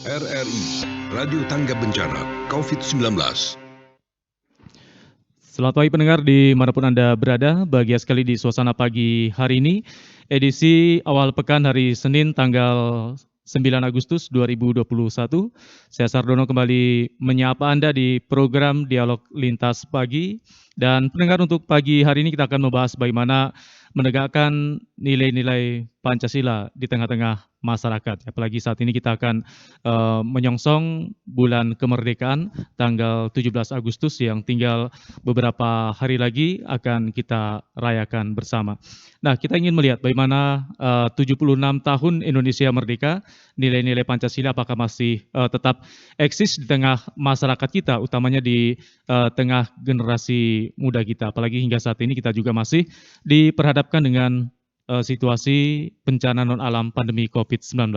RRI, Radio Tangga Bencana COVID-19. Selamat pagi pendengar dimanapun Anda berada, bahagia sekali di suasana pagi hari ini, edisi awal pekan hari Senin tanggal 9 Agustus 2021. Saya Sardono kembali menyapa Anda di program Dialog Lintas Pagi. Dan pendengar, untuk pagi hari ini kita akan membahas bagaimana menegakkan nilai-nilai Pancasila di tengah-tengah masyarakat. Apalagi saat ini kita akan menyongsong bulan kemerdekaan tanggal 17 Agustus yang tinggal beberapa hari lagi akan kita rayakan bersama. Nah, kita ingin melihat bagaimana 76 tahun Indonesia merdeka, nilai-nilai Pancasila apakah masih tetap eksis di tengah masyarakat kita, utamanya di tengah generasi muda kita. Apalagi hingga saat ini kita juga masih diperhadapkan dengan situasi bencana non-alam pandemi COVID-19.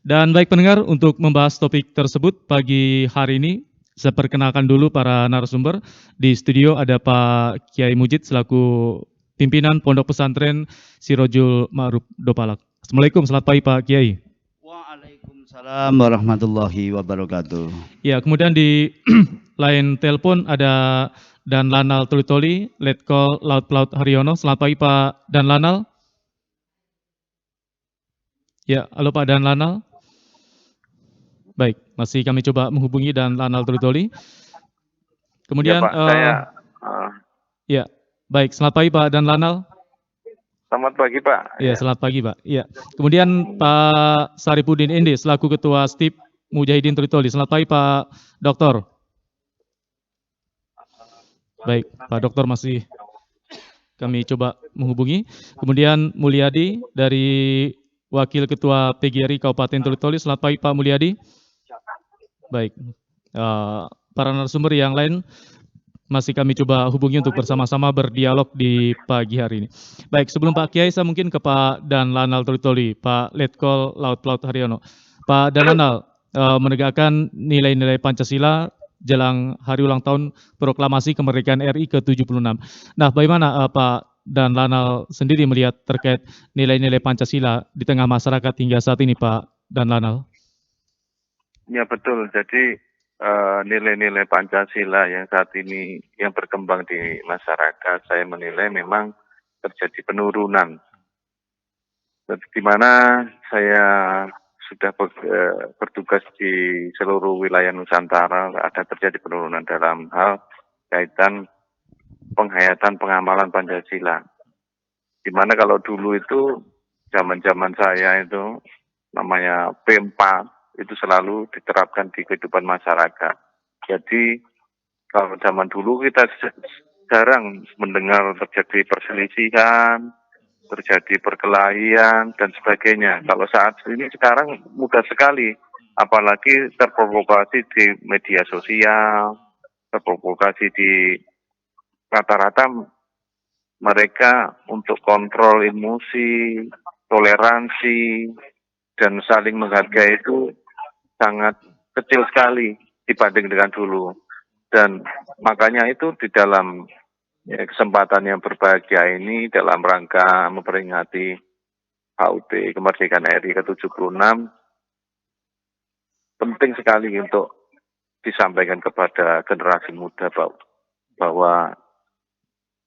Dan baik pendengar, untuk membahas topik tersebut pagi hari ini, saya perkenalkan dulu para narasumber. Di studio ada Pak Kiai Mujid selaku pimpinan Pondok Pesantren Sirojul Ma'ruf Dopalak. Assalamualaikum, selamat pagi Pak Kiai. Waalaikumsalam warahmatullahi wabarakatuh. Ya, kemudian di line telepon ada Dan Lanal Tulitoli, Letkol Laut Pelaut Haryono. Selamat pagi Pak Dan Lanal. Ya, halo Pak Dan Lanal. Baik, masih kami coba menghubungi Dan Lanal Tulitoli. Kemudian, ya Pak, ya, baik. Selamat pagi Pak Dan Lanal. Selamat pagi Pak. Ya, selamat pagi Pak. Ya, kemudian Pak Saripudin Indi selaku Ketua STIP Mujahidin Tulitoli. Selamat pagi Pak Doktor. Baik, Pak Doktor masih kami coba menghubungi. Kemudian Mulyadi dari Wakil Ketua PGRI Kabupaten Tulitoli. Selamat pagi Pak Mulyadi. Baik, para narasumber yang lain masih kami coba hubungi untuk bersama-sama berdialog di pagi hari ini. Baik, sebelum Pak Kiai, saya mungkin ke Pak Dan Lanal Tulitoli, Pak Letkol Laut Pelaut Haryono. Pak Dan Lanal, menegakkan nilai-nilai Pancasila jelang hari ulang tahun proklamasi kemerdekaan RI ke-76. Nah, bagaimana Pak Dan Lanal sendiri melihat terkait nilai-nilai Pancasila di tengah masyarakat hingga saat ini, Pak Dan Lanal? Ya betul, jadi nilai-nilai Pancasila yang saat ini yang berkembang di masyarakat, saya menilai memang terjadi penurunan. Di mana saya sudah bertugas di seluruh wilayah Nusantara, ada terjadi penurunan dalam hal kaitan penghayatan pengamalan Pancasila. Di mana kalau dulu itu, zaman-zaman saya itu, namanya P4, itu selalu diterapkan di kehidupan masyarakat. Jadi kalau zaman dulu kita jarang mendengar terjadi perselisihan, terjadi perkelahian dan sebagainya. Kalau saat ini sekarang mudah sekali, apalagi terprovokasi di media sosial, terprovokasi di rata-rata mereka untuk kontrol emosi, toleransi, dan saling menghargai itu sangat kecil sekali dibanding dengan dulu. Dan makanya itu di dalam kesempatan yang berbahagia ini, dalam rangka memperingati HUT kemerdekaan RI ke-76, penting sekali untuk disampaikan kepada generasi muda bahwa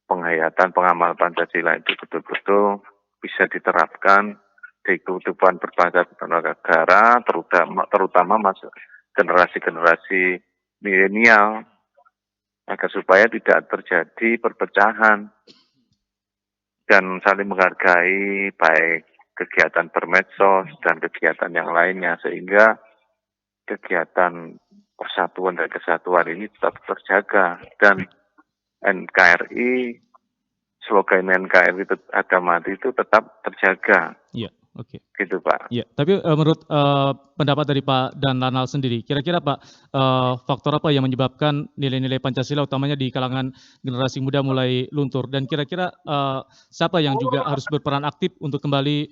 penghayatan pengamal Pancasila itu betul-betul bisa diterapkan di kehidupan berbangsa dan negara, terutama generasi-generasi milenial, agar supaya tidak terjadi perpecahan dan saling menghargai baik kegiatan bermedsos dan kegiatan yang lainnya, sehingga kegiatan persatuan dan kesatuan ini tetap terjaga. Dan NKRI, slogan NKRI harga mati itu tetap terjaga. Iya. Oke. Gitu Pak. Ya, tapi menurut pendapat dari Pak Dan Lanal sendiri, kira-kira Pak, faktor apa yang menyebabkan nilai-nilai Pancasila utamanya di kalangan generasi muda mulai luntur? Dan kira-kira siapa yang juga harus berperan aktif untuk kembali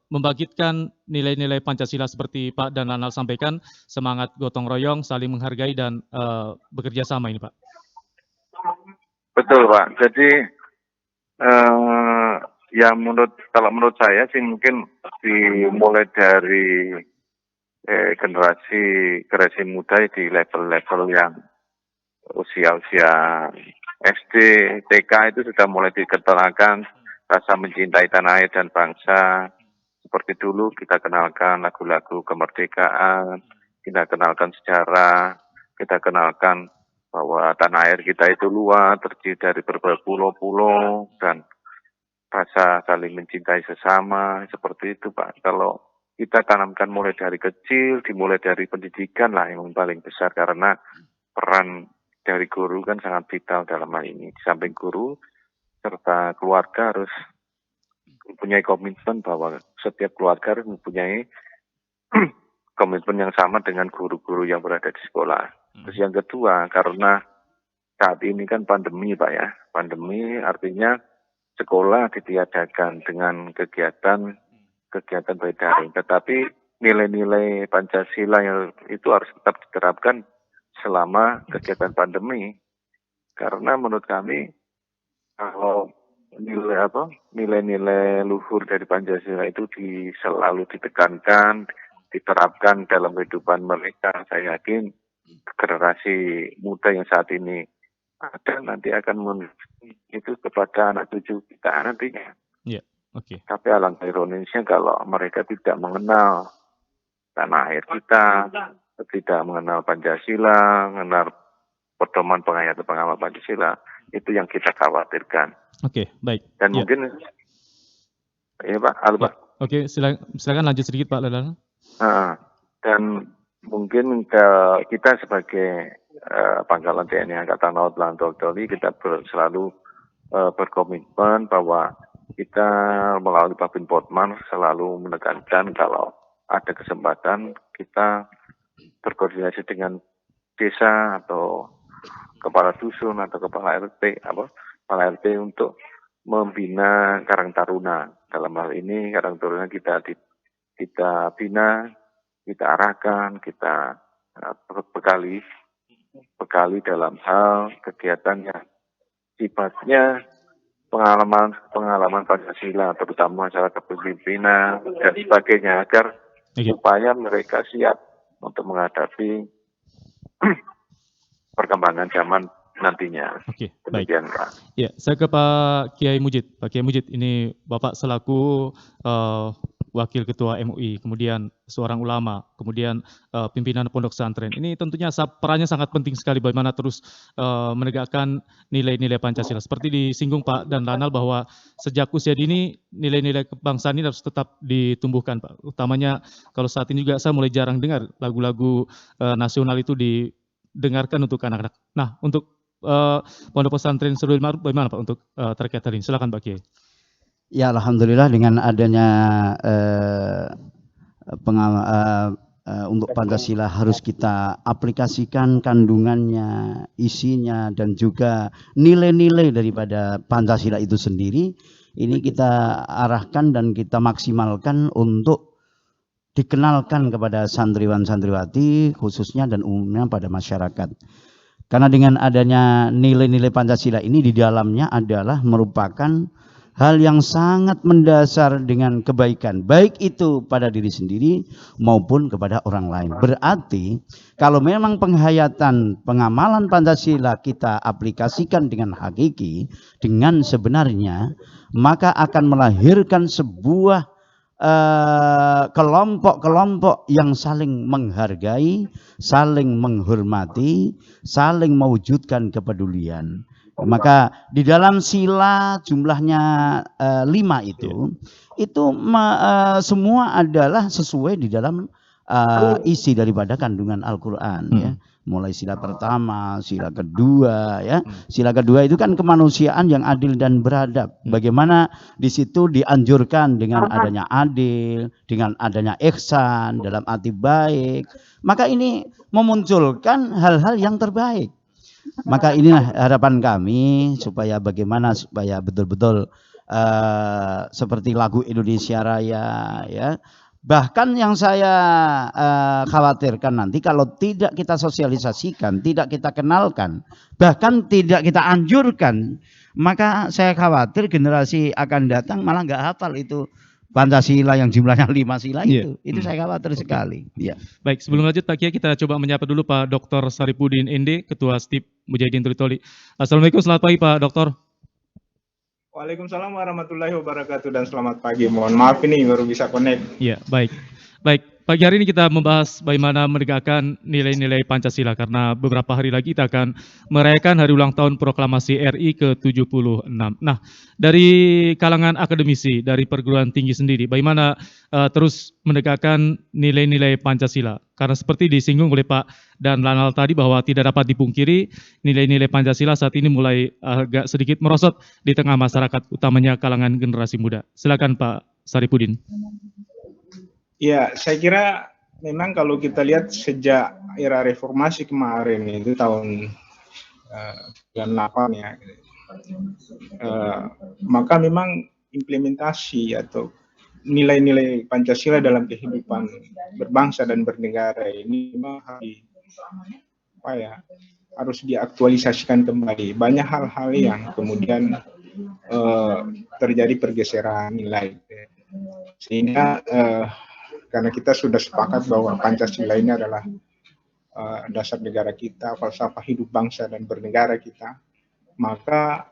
membangkitkan nilai-nilai Pancasila seperti Pak Dan Lanal sampaikan, semangat gotong royong, saling menghargai, dan bekerja sama ini Pak? Betul Pak, jadi Ya kalau menurut saya sih mungkin dimulai dari generasi muda di level-level yang usia-usia SD, TK itu sudah mulai dikenalkan rasa mencintai tanah air dan bangsa. Seperti dulu kita kenalkan lagu-lagu kemerdekaan, kita kenalkan sejarah, kita kenalkan bahwa tanah air kita itu luas, terdiri dari berbagai pulau-pulau, dan rasa saling mencintai sesama, seperti itu Pak. Kalau kita tanamkan mulai dari kecil, dimulai dari pendidikan lah yang paling besar, karena peran dari guru kan sangat vital dalam hal ini. Di samping guru, serta keluarga harus mempunyai komitmen bahwa setiap keluarga harus mempunyai komitmen yang sama dengan guru-guru yang berada di sekolah. Terus yang kedua, karena saat ini kan pandemi Pak ya, pandemi artinya sekolah ditiadakan dengan kegiatan by daring, tetapi nilai-nilai Pancasila yang itu harus tetap diterapkan selama kegiatan pandemi. Karena menurut kami kalau nilai-nilai luhur dari Pancasila itu selalu ditekankan, diterapkan dalam kehidupan mereka, saya yakin generasi muda yang saat ini ada nanti akan itu kepada anak cucu kita nantinya. Ya, oke. Tapi alangkah ironisnya kalau mereka tidak mengenal tanah air kita, tidak mengenal Pancasila, mengenal pedoman penghayatan pengamal Pancasila, itu yang kita khawatirkan. Oke, baik. Dan Ya. mungkin, ya Pak, halo Pak. Oke, silakan lanjut sedikit Pak Lalana. Dan mungkin kita sebagai Pangkalan TNI Angkatan Laut Toli, kita selalu berkomitmen bahwa kita melalui Babin Potman selalu menekankan kalau ada kesempatan kita berkoordinasi dengan desa atau kepala dusun atau kepala RT untuk membina Karang Taruna. Dalam hal ini Karang Taruna kita bina, kita arahkan, kita bekali dalam hal kegiatan yang sifatnya pengalaman Pancasila, terutama masyarakat kepemimpinan dan sebagainya, agar supaya mereka siap untuk menghadapi perkembangan zaman nantinya. Oke, demikian baik. Pak. Ya, saya ke Pak Kiai Mujid. Pak Kiai Mujid, ini Bapak selaku Wakil Ketua MUI, kemudian seorang ulama, kemudian pimpinan pondok pesantren. Ini tentunya perannya sangat penting sekali bagaimana terus menegakkan nilai-nilai Pancasila. Seperti disinggung Pak dan Lanal bahwa sejak usia dini nilai-nilai kebangsaan ini harus tetap ditumbuhkan Pak. Utamanya kalau saat ini juga saya mulai jarang dengar lagu-lagu nasional itu didengarkan untuk anak-anak. Nah, untuk pondok pesantren Sirul Ma'ruf bagaimana Pak untuk terkait hal ini? Silakan Pak Kiai. Ya, alhamdulillah dengan adanya untuk Pancasila harus kita aplikasikan kandungannya, isinya, dan juga nilai-nilai daripada Pancasila itu sendiri. Ini kita arahkan dan kita maksimalkan untuk dikenalkan kepada santriwan-santriwati khususnya dan umumnya pada masyarakat. Karena dengan adanya nilai-nilai Pancasila ini di dalamnya adalah merupakan hal yang sangat mendasar dengan kebaikan, baik itu pada diri sendiri maupun kepada orang lain. Berarti kalau memang penghayatan pengamalan Pancasila kita aplikasikan dengan hakiki, dengan sebenarnya, maka akan melahirkan sebuah kelompok-kelompok yang saling menghargai, saling menghormati, saling mewujudkan kepedulian. Maka di dalam sila jumlahnya 5 itu semua adalah sesuai di dalam isi daripada kandungan Al-Quran ya. Mulai sila pertama, sila kedua ya. Sila kedua itu kan kemanusiaan yang adil dan beradab. Bagaimana di situ dianjurkan dengan adanya adil, dengan adanya ihsan dalam arti baik. Maka ini memunculkan hal-hal yang terbaik. Maka inilah harapan kami supaya bagaimana supaya betul-betul seperti lagu Indonesia Raya ya. Bahkan yang saya khawatirkan nanti kalau tidak kita sosialisasikan, tidak kita kenalkan, bahkan tidak kita anjurkan, Maka saya khawatir generasi akan datang malah nggak hafal itu Pancasila yang jumlahnya 5 sila Iya. itu saya khawatir sekali. Ya. Baik, sebelum lanjut Pak Kiai, kita coba menyapa dulu Pak Dr. Saripudin ND, Ketua STIP Mujahidin Toli. Assalamualaikum, selamat pagi Pak Dokter. Waalaikumsalam warahmatullahi wabarakatuh dan selamat pagi. Mohon maaf ini baru bisa connect. Iya, baik. Pagi hari ini kita membahas bagaimana menegakkan nilai-nilai Pancasila karena beberapa hari lagi kita akan merayakan hari ulang tahun Proklamasi RI ke-76. Nah, dari kalangan akademisi, dari perguruan tinggi sendiri, bagaimana terus menegakkan nilai-nilai Pancasila? Karena seperti disinggung oleh Pak dan Lanal tadi bahwa tidak dapat dipungkiri nilai-nilai Pancasila saat ini mulai agak sedikit merosot di tengah masyarakat, utamanya kalangan generasi muda. Silakan Pak Saripudin. Ya, saya kira memang kalau kita lihat sejak era reformasi kemarin itu tahun 98 ya, maka memang implementasi atau nilai-nilai Pancasila dalam kehidupan berbangsa dan bernegara ini memang harus diaktualisasikan kembali. Banyak hal-hal yang kemudian terjadi pergeseran nilai, sehingga karena kita sudah sepakat bahwa Pancasila ini adalah dasar negara kita, falsafah hidup bangsa dan bernegara kita, maka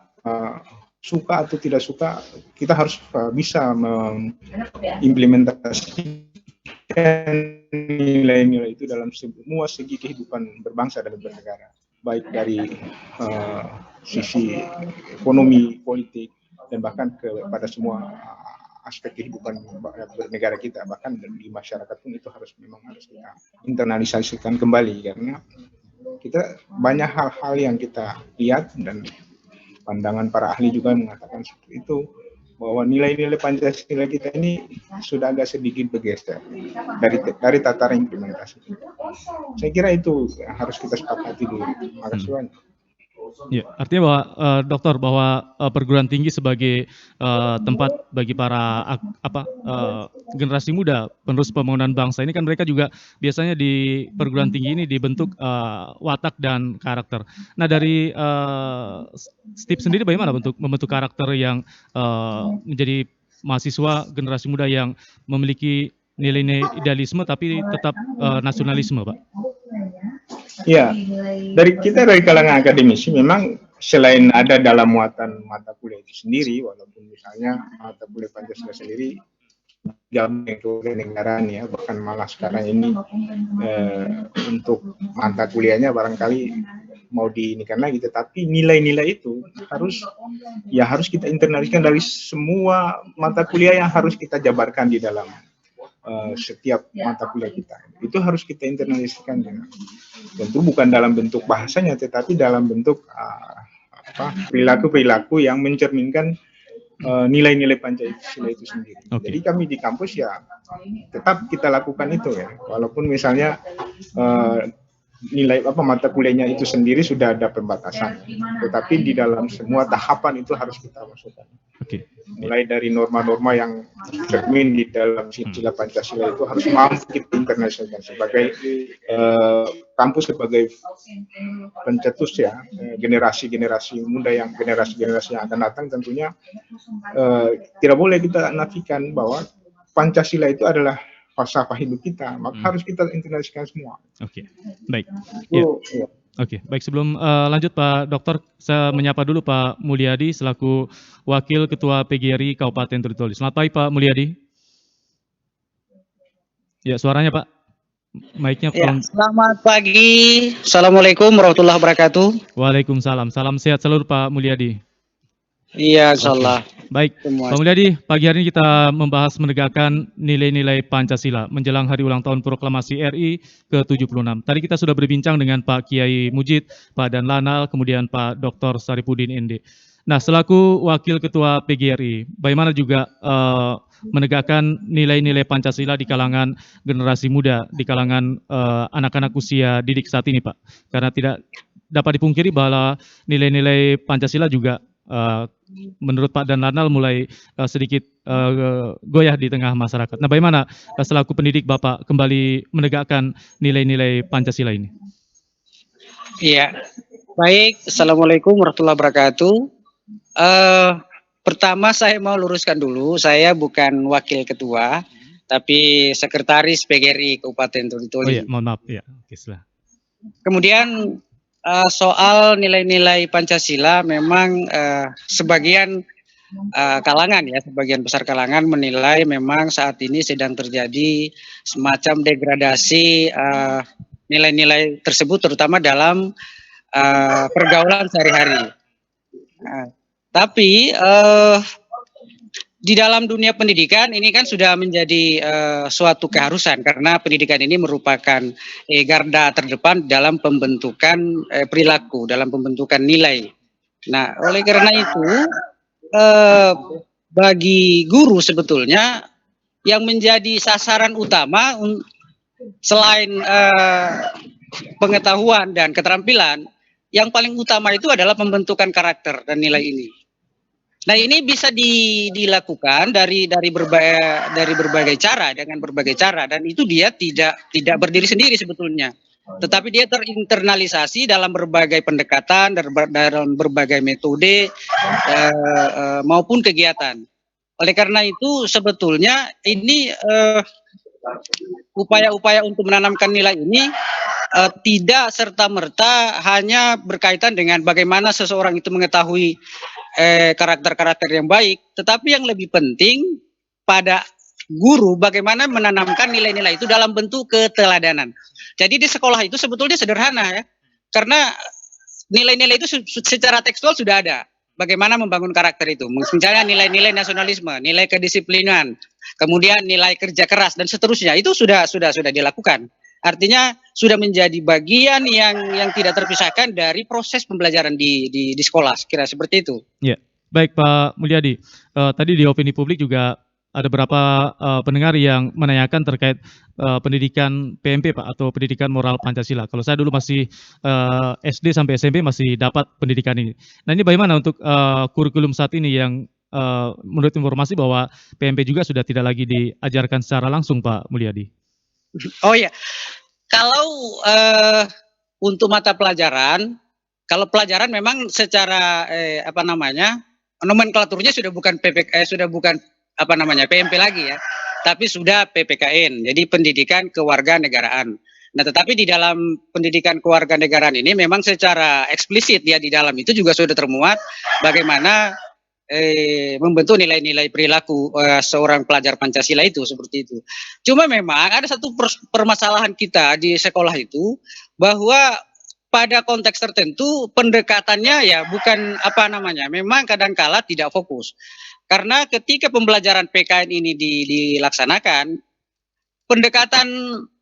suka atau tidak suka kita harus bisa mengimplementasikan nilai-nilai itu dalam semua segi kehidupan berbangsa dan bernegara, baik dari sisi ekonomi, politik, dan bahkan kepada semua aspek kehidupan bernegara kita, bahkan di masyarakat pun itu memang harus kita internalisasikan kembali, karena kita banyak hal-hal yang kita lihat dan pandangan para ahli juga mengatakan seperti itu, bahwa nilai-nilai Pancasila kita ini sudah agak sedikit bergeser dari tataran implementasi. Saya kira itu harus kita sepakati dulu. Makasih banyak. Ya, artinya bahwa Dokter, bahwa perguruan tinggi sebagai tempat bagi para generasi muda penerus pembangunan bangsa ini kan mereka juga biasanya di perguruan tinggi ini dibentuk watak dan karakter. Nah, dari STIP sendiri bagaimana bentuk membentuk karakter yang menjadi mahasiswa generasi muda yang memiliki nilai-nilai idealisme tapi tetap nasionalisme, Pak? Ya, dari kalangan akademisi memang selain ada dalam muatan mata kuliah itu sendiri, walaupun misalnya mata kuliah Pancasila sendiri jam kenegaraan ya, bahkan malah sekarang ini untuk mata kuliahnya barangkali mau diinikan lagi, tetapi nilai-nilai itu harus kita internaliskan dari semua mata kuliah yang harus kita jabarkan di dalam setiap mata kuliah kita. Itu harus kita internalisasikan, tentu bukan dalam bentuk bahasanya, tetapi dalam bentuk perilaku-perilaku yang mencerminkan nilai-nilai Pancasila itu sendiri. Okay. Jadi kami di kampus ya tetap kita lakukan itu ya, walaupun misalnya nilai mata kuliahnya itu sendiri sudah ada pembatasan, tetapi di dalam semua tahapan itu harus kita masukkan. Okay. Mulai dari norma-norma yang tercermin di dalam sila Pancasila itu harus mampu kita internasionalkan sebagai kampus, sebagai pencetus ya generasi-generasi muda, generasi-generasi yang akan datang. Tentunya tidak boleh kita nafikan bahwa Pancasila itu adalah falsafah hidup kita, maka harus kita internalisasikan semua. Oke, baik. Ya. Oke, baik. Sebelum lanjut Pak Dokter, saya menyapa dulu Pak Mulyadi selaku Wakil Ketua PGRI Kabupaten Toli. Selamat pagi Pak Mulyadi. Ya, suaranya Pak. Mic-nya ya, selamat pagi. Assalamualaikum warahmatullahi wabarakatuh. Waalaikumsalam. Salam sehat selalu Pak Mulyadi. Iya, insyaallah. Baik, Pak Mulyadi, pagi hari ini kita membahas menegakkan nilai-nilai Pancasila menjelang hari ulang tahun Proklamasi RI ke-76. Tadi kita sudah berbincang dengan Pak Kiai Mujid, Pak Dan Lanal, kemudian Pak Dr. Saripudin ND. Nah, selaku Wakil Ketua PGRI, bagaimana juga menegakkan nilai-nilai Pancasila di kalangan generasi muda, di kalangan anak-anak usia didik saat ini, Pak? Karena tidak dapat dipungkiri bahwa nilai-nilai Pancasila juga menurut Pak Dan Lanal mulai sedikit goyah di tengah masyarakat. Nah, bagaimana selaku pendidik Bapak kembali menegakkan nilai-nilai Pancasila ini? Iya, baik. Assalamualaikum warahmatullahi wabarakatuh. Pertama saya mau luruskan dulu, saya bukan wakil ketua, tapi sekretaris PGRI Kabupaten Oh Toli-Toli. iya, mohon maaf ya. Oke, silakan. Kemudian soal nilai-nilai Pancasila memang sebagian kalangan ya, sebagian besar kalangan menilai memang saat ini sedang terjadi semacam degradasi nilai-nilai tersebut terutama dalam pergaulan sehari-hari. Tapi di dalam dunia pendidikan ini kan sudah menjadi suatu keharusan karena pendidikan ini merupakan garda terdepan dalam pembentukan perilaku, dalam pembentukan nilai. Nah, oleh karena itu bagi guru sebetulnya yang menjadi sasaran utama selain pengetahuan dan keterampilan, yang paling utama itu adalah pembentukan karakter dan nilai ini. Nah, ini bisa dilakukan dari berbagai cara, dengan berbagai cara, dan itu dia tidak berdiri sendiri sebetulnya, tetapi dia terinternalisasi dalam berbagai pendekatan, dalam berbagai metode maupun kegiatan. Oleh karena itu sebetulnya ini upaya-upaya untuk menanamkan nilai ini tidak serta-merta hanya berkaitan dengan bagaimana seseorang itu mengetahui karakter-karakter yang baik, tetapi yang lebih penting pada guru bagaimana menanamkan nilai-nilai itu dalam bentuk keteladanan. Jadi di sekolah itu sebetulnya sederhana ya, karena nilai-nilai itu secara tekstual sudah ada. Bagaimana membangun karakter itu, misalnya nilai-nilai nasionalisme, nilai kedisiplinan, kemudian nilai kerja keras dan seterusnya, itu sudah dilakukan. Artinya sudah menjadi bagian yang tidak terpisahkan dari proses pembelajaran di sekolah, kira seperti itu. Ya, baik Pak Mulyadi. Tadi di opini publik juga ada beberapa pendengar yang menanyakan terkait pendidikan PMP Pak, atau pendidikan moral Pancasila. Kalau saya dulu masih SD sampai SMP masih dapat pendidikan ini. Nah, ini bagaimana untuk kurikulum saat ini yang menurut informasi bahwa PMP juga sudah tidak lagi diajarkan secara langsung Pak Mulyadi? Oh ya, kalau untuk mata pelajaran, kalau pelajaran memang secara nomenklaturnya sudah bukan PMP lagi ya, tapi sudah PPKN. Jadi pendidikan kewarganegaraan. Nah, tetapi di dalam pendidikan kewarganegaraan ini memang secara eksplisit ya di dalam itu juga sudah termuat bagaimana membentuk nilai-nilai perilaku seorang pelajar Pancasila itu seperti itu. Cuma memang ada satu permasalahan kita di sekolah itu bahwa pada konteks tertentu pendekatannya ya bukan memang kadangkala tidak fokus. Karena ketika pembelajaran PKN ini dilaksanakan, pendekatan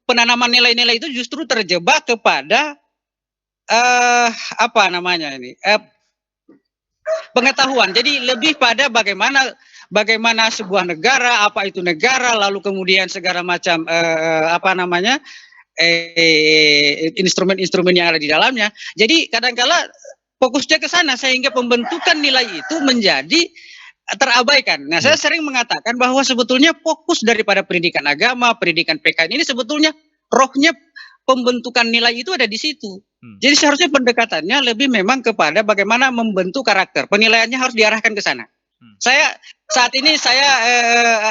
penanaman nilai-nilai itu justru terjebak kepada pengetahuan. Jadi lebih pada bagaimana sebuah negara, apa itu negara, lalu kemudian segala macam instrumen-instrumen yang ada di dalamnya. Jadi kadangkala fokusnya ke sana sehingga pembentukan nilai itu menjadi terabaikan. Nah, saya sering mengatakan bahwa sebetulnya fokus daripada pendidikan agama, pendidikan PKN ini sebetulnya rohnya pembentukan nilai itu ada di situ. Jadi seharusnya pendekatannya lebih memang kepada bagaimana membentuk karakter. Penilaiannya harus diarahkan ke sana. Saat ini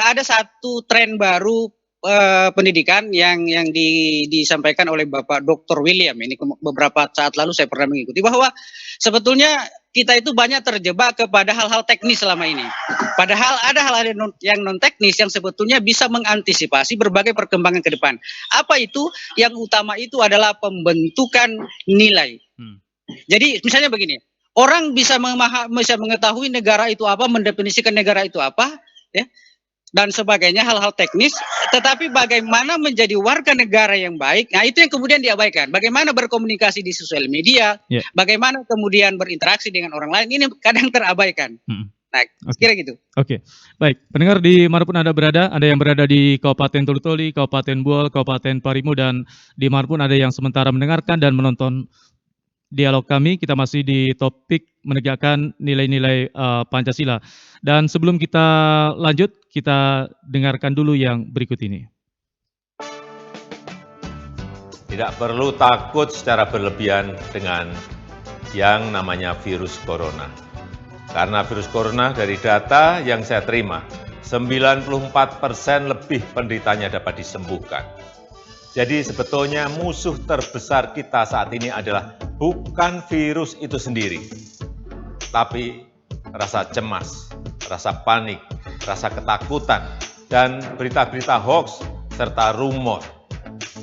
ada satu tren baru pendidikan yang disampaikan oleh Bapak Dr. William. Ini beberapa saat lalu saya pernah mengikuti bahwa sebetulnya kita itu banyak terjebak kepada hal-hal teknis selama ini. Padahal ada hal-hal yang non teknis yang sebetulnya bisa mengantisipasi berbagai perkembangan ke depan. Apa itu? Yang utama itu adalah pembentukan nilai. Jadi misalnya begini, orang bisa mengetahui negara itu apa, mendefinisikan negara itu apa, ya, dan sebagainya, hal-hal teknis, tetapi bagaimana menjadi warga negara yang baik, nah itu yang kemudian diabaikan. Bagaimana berkomunikasi di sosial media, bagaimana kemudian berinteraksi dengan orang lain, ini kadang terabaikan. Nah, kira gitu. Oke, baik. Pendengar dimanapun Anda berada, ada yang berada di Kabupaten Toli-Toli, Kabupaten Buol, Kabupaten Parimu, dan dimanapun ada yang sementara mendengarkan dan menonton dialog kami, kita masih di topik menegakkan nilai-nilai Pancasila. Dan sebelum kita lanjut, kita dengarkan dulu yang berikut ini. Tidak perlu takut secara berlebihan dengan yang namanya virus corona. Karena virus corona dari data yang saya terima, 94% lebih penderitanya dapat disembuhkan. Jadi sebetulnya musuh terbesar kita saat ini adalah bukan virus itu sendiri, tapi rasa cemas, rasa panik, rasa ketakutan, dan berita-berita hoax serta rumor.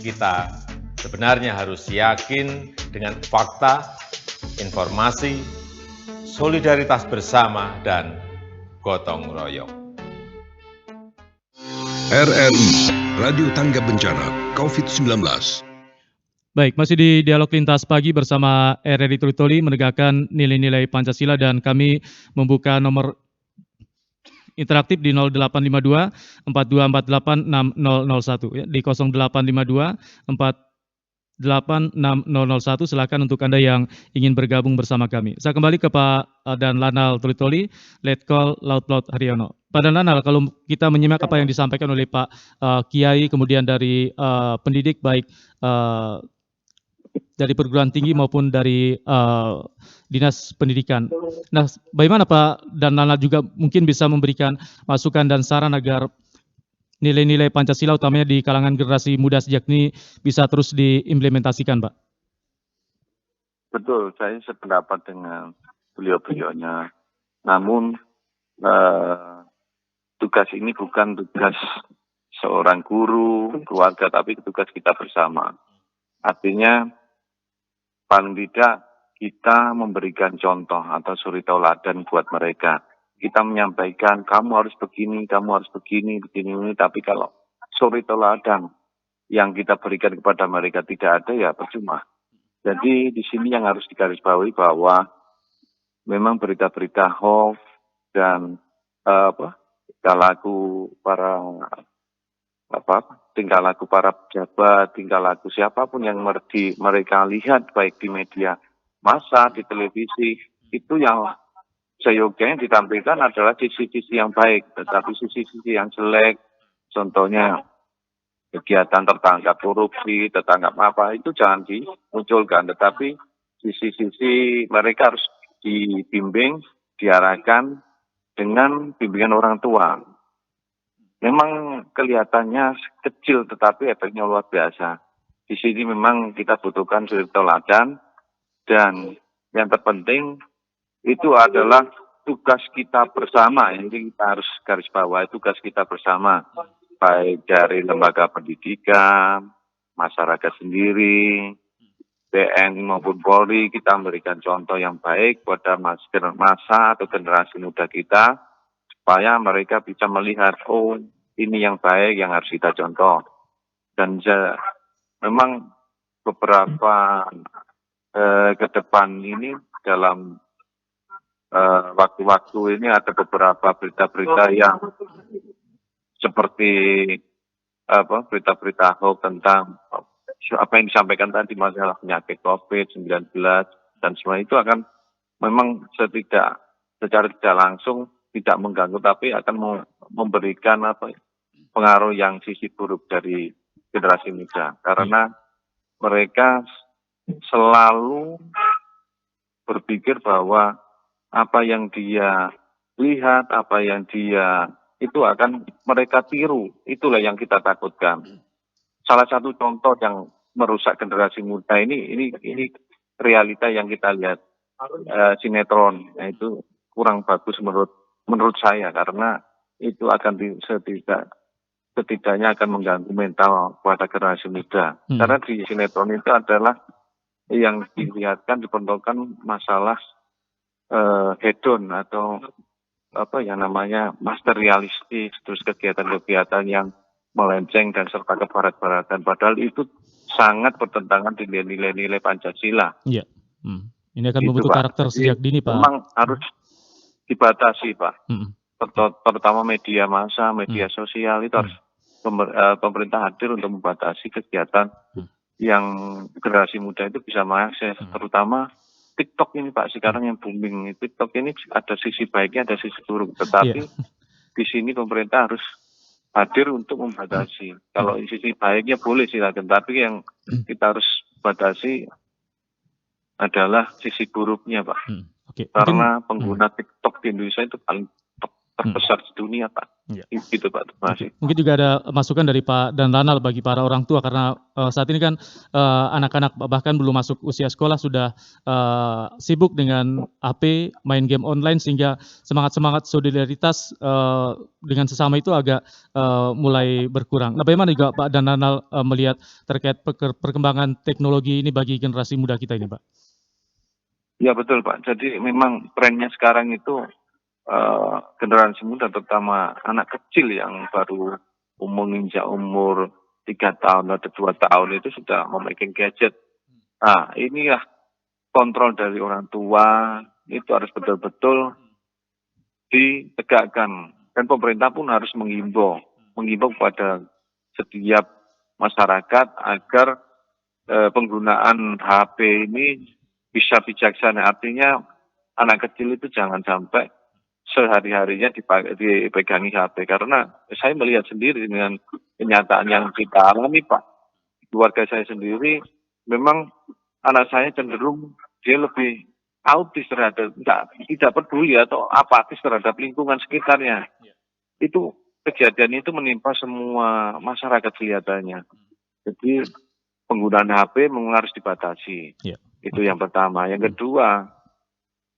Kita sebenarnya harus yakin dengan fakta, informasi, solidaritas bersama, dan gotong royong. RRI, Radio Tangga Bencana COVID-19. Baik, masih di Dialog Lintas Pagi bersama RRI Tritoli menegakkan nilai-nilai Pancasila, dan kami membuka nomor interaktif di 0852 4248 6001 ya, di 0852 486001. Silakan untuk Anda yang ingin bergabung bersama kami. Saya kembali ke Pak Dan Lanal Tritoli, Letkol Laut Haryono. Pak Dan Lanal, kalau kita menyimak apa yang disampaikan oleh Pak Kiai, kemudian dari pendidik baik dari perguruan tinggi maupun dari dinas pendidikan. Nah, bagaimana Pak Dan Lanal juga mungkin bisa memberikan masukan dan saran agar nilai-nilai Pancasila utamanya di kalangan generasi muda sejak ini bisa terus diimplementasikan, Pak? Betul, saya sependapat dengan beliau-beliaunya. Namun tugas ini bukan tugas seorang guru, keluarga, tapi tugas kita bersama. Artinya, paling tidak kita memberikan contoh atau suri tauladan buat mereka. Kita menyampaikan, kamu harus begini, begini, tapi kalau suri tauladan yang kita berikan kepada mereka tidak ada, ya percuma. Jadi di sini yang harus digarisbawahi bahwa memang berita-berita hoax dan tingkah laku para pejabat, tingkah laku siapapun yang mereka lihat baik di media massa, di televisi, itu yang seyogyanya ditampilkan adalah sisi-sisi yang baik, tetapi sisi-sisi yang jelek, contohnya kegiatan tertangkap korupsi, tertangkap apa, itu jangan dimunculkan, tetapi sisi-sisi mereka harus dibimbing, diarahkan dengan bimbingan orang tua. Memang kelihatannya kecil, tetapi efeknya luar biasa. Di sini memang kita butuhkan suri tauladan, dan yang terpenting itu adalah tugas kita bersama. Ini kita harus garis bawahi, tugas kita bersama, baik dari lembaga pendidikan, masyarakat sendiri, TNI maupun Polri. Kita memberikan contoh yang baik pada masa atau generasi muda kita, supaya mereka bisa melihat, oh ini yang baik yang harus kita contoh. Dan memang beberapa ke depan ini dalam waktu-waktu ini ada beberapa berita-berita yang seperti berita-berita hoax tentang apa yang disampaikan tadi, masalah penyakit COVID-19 dan semua itu akan memang secara tidak langsung tidak mengganggu, tapi akan memberikan pengaruh yang sisi buruk dari generasi muda, karena mereka selalu berpikir bahwa apa yang dia lihat, apa yang dia itu akan mereka tiru. Itulah yang kita takutkan. Salah satu contoh yang merusak generasi muda ini realita yang kita lihat, sinetron. Nah, itu kurang bagus menurut saya, karena itu akan setidaknya akan mengganggu mental pada generasi muda. Karena di sinetron itu adalah yang dilihatkan, dipertontonkan masalah hedon atau apa yang namanya materialistis, terus kegiatan-kegiatan yang melenceng dan serta kebarat-baratan, padahal itu sangat bertentangan dengan nilai-nilai Pancasila. Iya. Ini akan membentuk karakter sejak dini, Pak. Memang harus dibatasi, Pak. Terutama media massa, media sosial itu harus pemerintah hadir untuk membatasi kegiatan yang generasi muda itu bisa mengakses, terutama TikTok ini, Pak, sekarang yang booming. TikTok ini ada sisi baiknya, ada sisi buruk, tetapi di sini pemerintah harus hadir untuk membatasi. Kalau sisi baiknya boleh silakan, tapi yang kita harus batasi adalah sisi buruknya, Pak. Oke. Karena pengguna TikTok di Indonesia itu paling terbesar di dunia, Pak. Ya. Gitu, Pak. Terima kasih. Mungkin juga ada masukan dari Pak Dan Ranal bagi para orang tua, karena saat ini kan anak-anak bahkan belum masuk usia sekolah sudah sibuk dengan HP, main game online, sehingga semangat solidaritas dengan sesama itu agak mulai berkurang. Nah, bagaimana juga Pak Dan Ranal melihat terkait perkembangan teknologi ini bagi generasi muda kita ini, Pak? Ya, betul, Pak. Jadi memang trennya sekarang itu generasi muda, terutama anak kecil yang baru menginjak umur 3 tahun atau 2 tahun itu sudah memegang gadget. Nah, inilah kontrol dari orang tua itu harus betul-betul ditegakkan. Dan pemerintah pun harus menghimbau kepada setiap masyarakat agar penggunaan HP ini bisa bijaksana. Artinya anak kecil itu jangan sampai sehari-harinya dipegangi HP. Karena saya melihat sendiri dengan kenyataan yang kita alami, Pak. Keluarga saya sendiri, memang anak saya cenderung dia lebih autis terhadap, tidak peduli atau apatis terhadap lingkungan sekitarnya. Itu kejadian itu menimpa semua masyarakat kelihatannya. Jadi penggunaan HP memang harus dibatasi. Itu yang pertama. Yang kedua,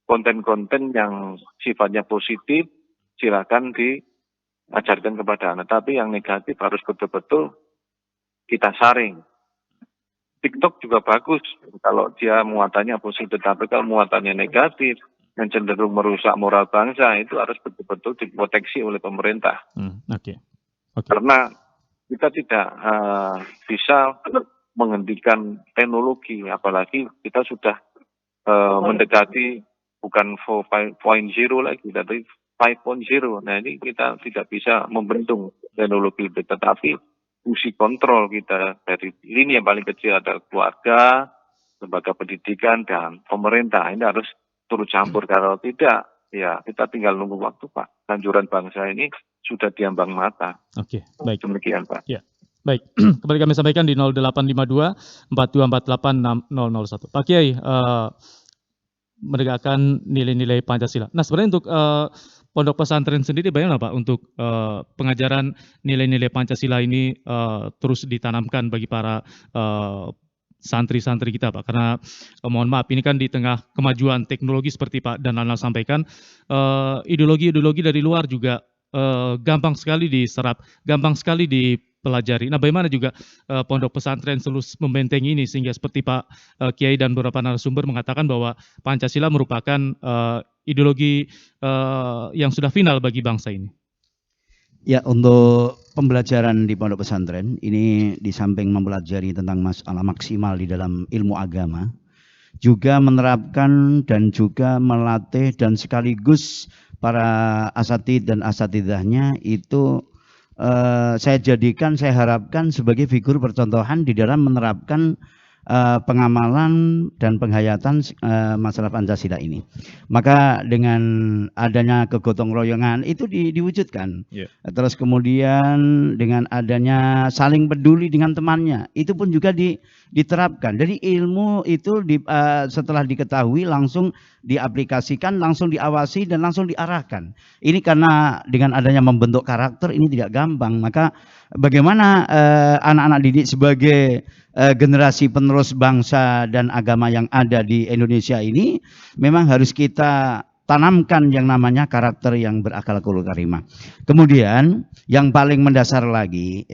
konten-konten yang sifatnya positif silakan diajarkan kepada anak, tapi yang negatif harus betul-betul kita saring. TikTok juga bagus kalau dia muatannya positif, tapi kalau muatannya negatif yang cenderung merusak moral bangsa itu harus betul-betul diproteksi oleh pemerintah. Karena kita tidak bisa menghentikan teknologi, apalagi kita sudah mendekati bukan 4.0 lagi, tapi 5.0. Nah, ini kita tidak bisa membentung teknologi itu, tetapi fungsi kontrol kita dari lini yang paling kecil adalah keluarga, lembaga pendidikan, dan pemerintah. Ini harus turut campur. Kalau tidak, ya kita tinggal nunggu waktu, Pak. Kehancuran bangsa ini sudah diambang mata. Oke, baik. Demikian, Pak. Ya. Baik, kembali kami sampaikan di 0852 4248 6001. Pak Kiai, menegakkan nilai-nilai Pancasila. Nah, sebenarnya untuk pondok pesantren sendiri bagaimana Pak untuk pengajaran nilai-nilai Pancasila ini terus ditanamkan bagi para santri-santri kita, Pak? Karena mohon maaf, ini kan di tengah kemajuan teknologi seperti Pak Dan Ranal sampaikan, ideologi-ideologi dari luar juga gampang sekali diserap, gampang sekali dipelajari. Nah, bagaimana juga pondok pesantren terus membentengi ini, sehingga seperti Pak Kiai dan beberapa narasumber mengatakan bahwa Pancasila merupakan ideologi yang sudah final bagi bangsa ini. Ya, untuk pembelajaran di pondok pesantren ini, di samping mempelajari tentang masalah maksimal di dalam ilmu agama, juga menerapkan dan juga melatih dan sekaligus para asatidz dan asatidahnya itu saya harapkan sebagai figur percontohan di dalam menerapkan pengamalan dan penghayatan masalah Pancasila ini. Maka dengan adanya kegotong royongan itu diwujudkan. Terus kemudian dengan adanya saling peduli dengan temannya, itu pun juga diterapkan. Jadi ilmu itu setelah diketahui langsung diaplikasikan, langsung diawasi dan langsung diarahkan. Ini karena dengan adanya membentuk karakter ini tidak gampang. Maka bagaimana anak-anak didik sebagai generasi penerus bangsa dan agama yang ada di Indonesia ini memang harus kita tanamkan yang namanya karakter yang berakhlakul karimah. Kemudian yang paling mendasar lagi,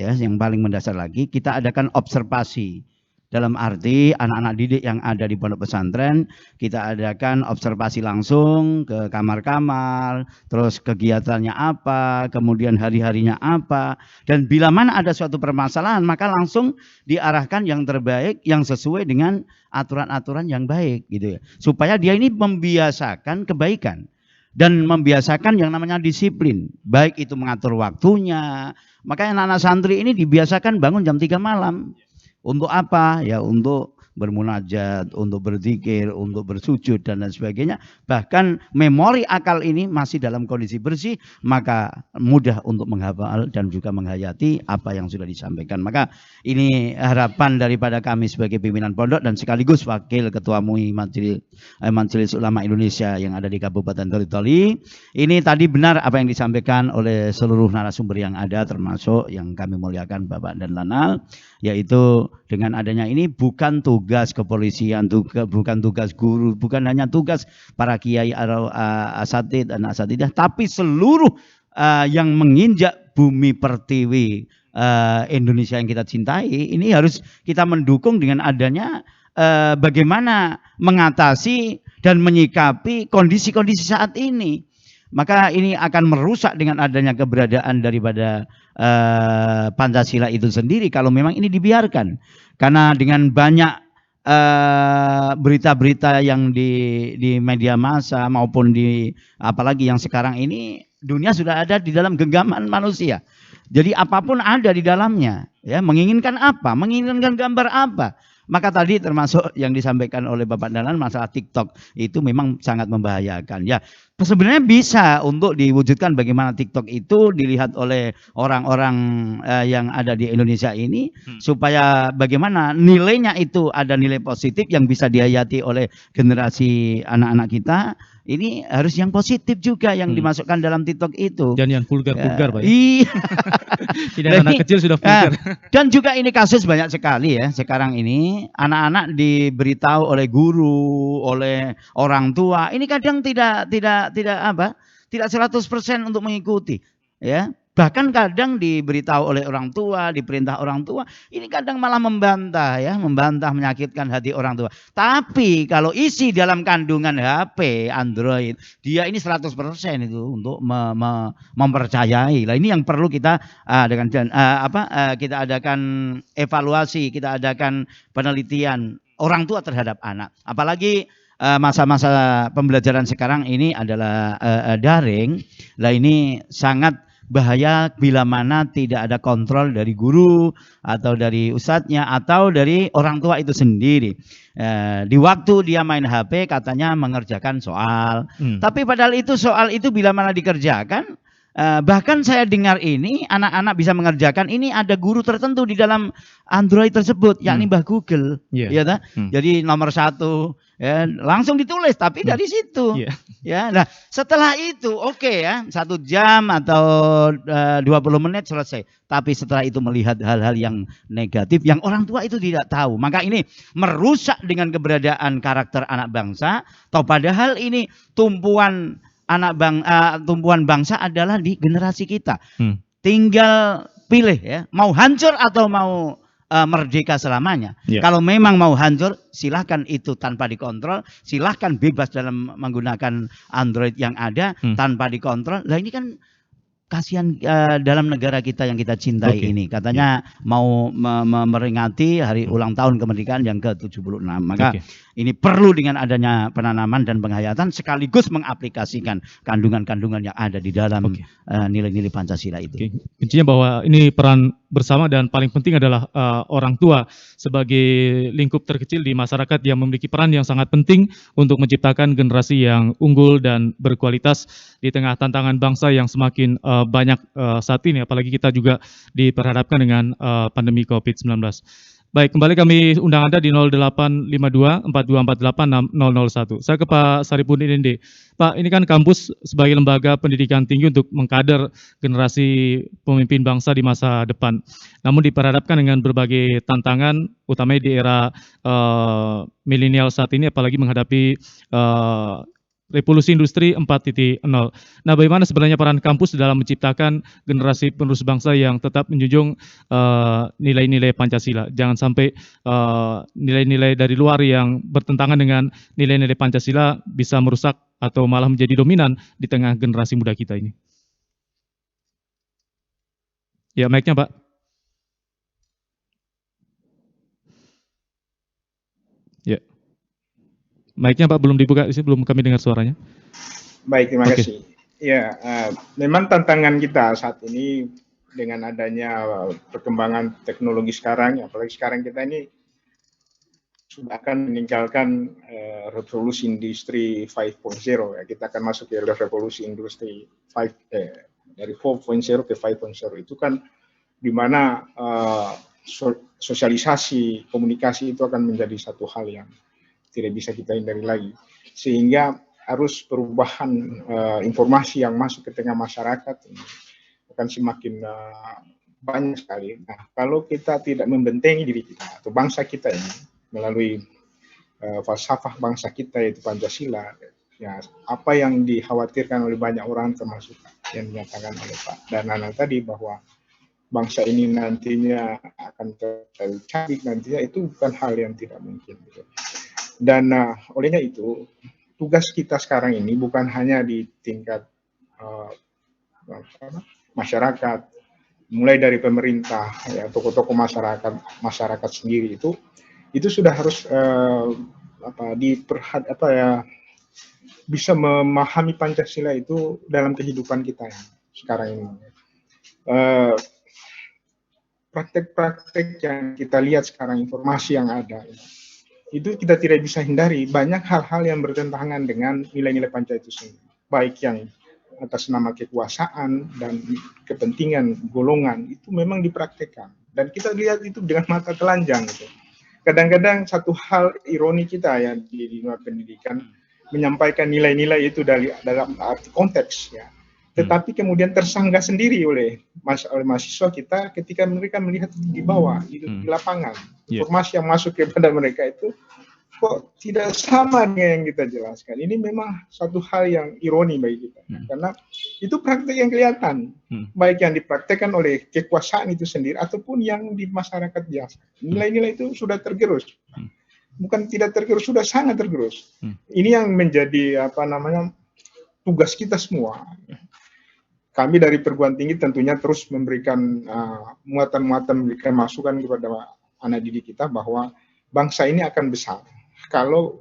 kita adakan observasi. Dalam arti anak-anak didik yang ada di pondok pesantren, kita adakan observasi langsung ke kamar-kamar, terus kegiatannya apa, kemudian hari-harinya apa, dan bila mana ada suatu permasalahan maka langsung diarahkan yang terbaik, yang sesuai dengan aturan-aturan yang baik, gitu ya. Supaya dia ini membiasakan kebaikan dan membiasakan yang namanya disiplin, baik itu mengatur waktunya. Makanya anak-anak santri ini dibiasakan bangun jam 3 malam. Untuk apa? Ya untuk bermunajat, untuk berzikir, untuk bersujud dan lain sebagainya, bahkan memori akal ini masih dalam kondisi bersih, maka mudah untuk menghafal dan juga menghayati apa yang sudah disampaikan. Maka ini harapan daripada kami sebagai pimpinan pondok dan sekaligus wakil ketua MUI Majelis Ulama Indonesia yang ada di Kabupaten Toli-Toli. Ini tadi benar apa yang disampaikan oleh seluruh narasumber yang ada, termasuk yang kami muliakan Bapak dan Lanal, yaitu dengan adanya ini bukan tugas kepolisian, bukan tugas guru, bukan hanya tugas para kiai atau asatid dan asatidah, tapi seluruh yang menginjak bumi pertiwi Indonesia yang kita cintai, ini harus kita mendukung dengan adanya bagaimana mengatasi dan menyikapi kondisi-kondisi saat ini. Maka ini akan merusak dengan adanya keberadaan daripada Pancasila itu sendiri kalau memang ini dibiarkan. Karena dengan banyak berita-berita yang di media massa maupun di apalagi yang sekarang ini, dunia sudah ada di dalam genggaman manusia. Jadi apapun ada di dalamnya, ya, menginginkan apa, menginginkan gambar apa. Maka tadi termasuk yang disampaikan oleh Bapak Dalan masalah TikTok itu memang sangat membahayakan. Ya, sebenarnya bisa untuk diwujudkan bagaimana TikTok itu dilihat oleh orang-orang yang ada di Indonesia ini, supaya bagaimana nilainya itu ada nilai positif yang bisa dihayati oleh generasi anak-anak kita. Ini harus yang positif juga yang dimasukkan dalam TikTok itu. Dan yang vulgar-vulgar, Pak. Iya. Tidak anak kecil sudah vulgar. Dan juga ini kasus banyak sekali ya. Sekarang ini anak-anak diberitahu oleh guru, oleh orang tua. Ini kadang tidak 100% untuk mengikuti, ya. Bahkan kadang diberitahu oleh orang tua, diperintah orang tua, ini kadang malah membantah, ya, membantah, menyakitkan hati orang tua. Tapi kalau isi dalam kandungan HP Android, dia ini 100% itu untuk mempercayai. Lah ini yang perlu kita kita adakan evaluasi, kita adakan penelitian orang tua terhadap anak. Apalagi masa-masa pembelajaran sekarang ini adalah daring. Lah ini sangat bahaya bila mana tidak ada kontrol dari guru atau dari ustadznya atau dari orang tua itu sendiri. Di waktu dia main HP katanya mengerjakan soal, tapi padahal itu soal itu bila mana dikerjakan, bahkan saya dengar ini anak-anak bisa mengerjakan ini ada guru tertentu di dalam Android tersebut, yakni Mbah Google, ya ta? Jadi nomor 1, ya, langsung ditulis, tapi dari situ, ya. Nah setelah itu oke, ya, 1 jam atau 20 menit selesai. Tapi setelah itu melihat hal-hal yang negatif yang orang tua itu tidak tahu, maka ini merusak dengan keberadaan karakter anak bangsa. Padahal ini tumpuan bangsa adalah di generasi kita. Tinggal pilih, ya, mau hancur atau mau merdeka selamanya. Kalau memang mau hancur, silahkan itu tanpa dikontrol, silahkan bebas dalam menggunakan Android yang ada tanpa dikontrol. Lah ini kan kasihan dalam negara kita yang kita cintai ini. Katanya mau memperingati hari ulang tahun kemerdekaan yang ke-76. Maka ini perlu dengan adanya penanaman dan penghayatan sekaligus mengaplikasikan kandungan-kandungan yang ada di dalam nilai-nilai Pancasila itu. Kuncinya bahwa ini peran bersama dan paling penting adalah orang tua sebagai lingkup terkecil di masyarakat yang memiliki peran yang sangat penting untuk menciptakan generasi yang unggul dan berkualitas di tengah tantangan bangsa yang semakin banyak saat ini, apalagi kita juga diperhadapkan dengan pandemi COVID-19. Baik, kembali kami undang Anda di 0852 4248 6001. Saya ke Pak Saripudin Inde. Pak, ini kan kampus sebagai lembaga pendidikan tinggi untuk mengkader generasi pemimpin bangsa di masa depan. Namun diperhadapkan dengan berbagai tantangan, utamanya di era milenial saat ini, apalagi menghadapi revolusi industri 4.0. Nah, bagaimana sebenarnya peran kampus dalam menciptakan generasi penerus bangsa yang tetap menjunjung nilai-nilai Pancasila? Jangan sampai nilai-nilai dari luar yang bertentangan dengan nilai-nilai Pancasila bisa merusak atau malah menjadi dominan di tengah generasi muda kita ini. Ya, mic-nya, Pak. Ya. Mic-nya Pak belum dibuka, belum kami dengar suaranya. Baik, terima kasih. Ya, memang tantangan kita saat ini dengan adanya perkembangan teknologi sekarang, apalagi sekarang kita ini sudah akan meninggalkan revolusi industri 5.0 ya. Kita akan masuk ke revolusi industri dari 4.0 ke 5.0 itu kan di mana sosialisasi, komunikasi itu akan menjadi satu hal yang tidak bisa kita hindari lagi. Sehingga arus perubahan informasi yang masuk ke tengah masyarakat ini akan semakin banyak sekali. Nah, kalau kita tidak membentengi diri kita atau bangsa kita ini melalui falsafah bangsa kita yaitu Pancasila, ya apa yang dikhawatirkan oleh banyak orang termasuk yang dinyatakan oleh Pak Danana tadi bahwa bangsa ini nantinya akan tercabik nantinya, itu bukan hal yang tidak mungkin. Gitu. Dan olehnya itu tugas kita sekarang ini bukan hanya di tingkat masyarakat, mulai dari pemerintah, ya, tokoh-tokoh masyarakat sendiri itu sudah harus bisa memahami Pancasila itu dalam kehidupan kita yang sekarang ini. Praktek-praktek yang kita lihat sekarang, informasi yang ada, itu kita tidak bisa hindari banyak hal-hal yang bertentangan dengan nilai-nilai Pancasila itu sendiri, baik yang atas nama kekuasaan dan kepentingan golongan itu memang dipraktekkan dan kita lihat itu dengan mata telanjang gitu. Kadang-kadang satu hal ironi kita ya di dunia pendidikan menyampaikan nilai-nilai itu dalam arti konteks ya, tetapi kemudian tersanggah sendiri oleh mahasiswa kita ketika mereka melihat di bawah di lapangan informasi yang masuk kepada mereka itu kok tidak sama dengan yang kita jelaskan. Ini memang satu hal yang ironi bagi kita, karena itu praktek yang kelihatan, baik yang dipraktekkan oleh kekuasaan itu sendiri ataupun yang di masyarakat biasa. Nilai-nilai itu sudah tergerus, bukan tidak tergerus, sudah sangat tergerus. Ini yang menjadi tugas kita semua. Kami dari perguruan tinggi tentunya terus memberikan muatan-muatan, memberikan masukan kepada anak didik kita bahwa bangsa ini akan besar kalau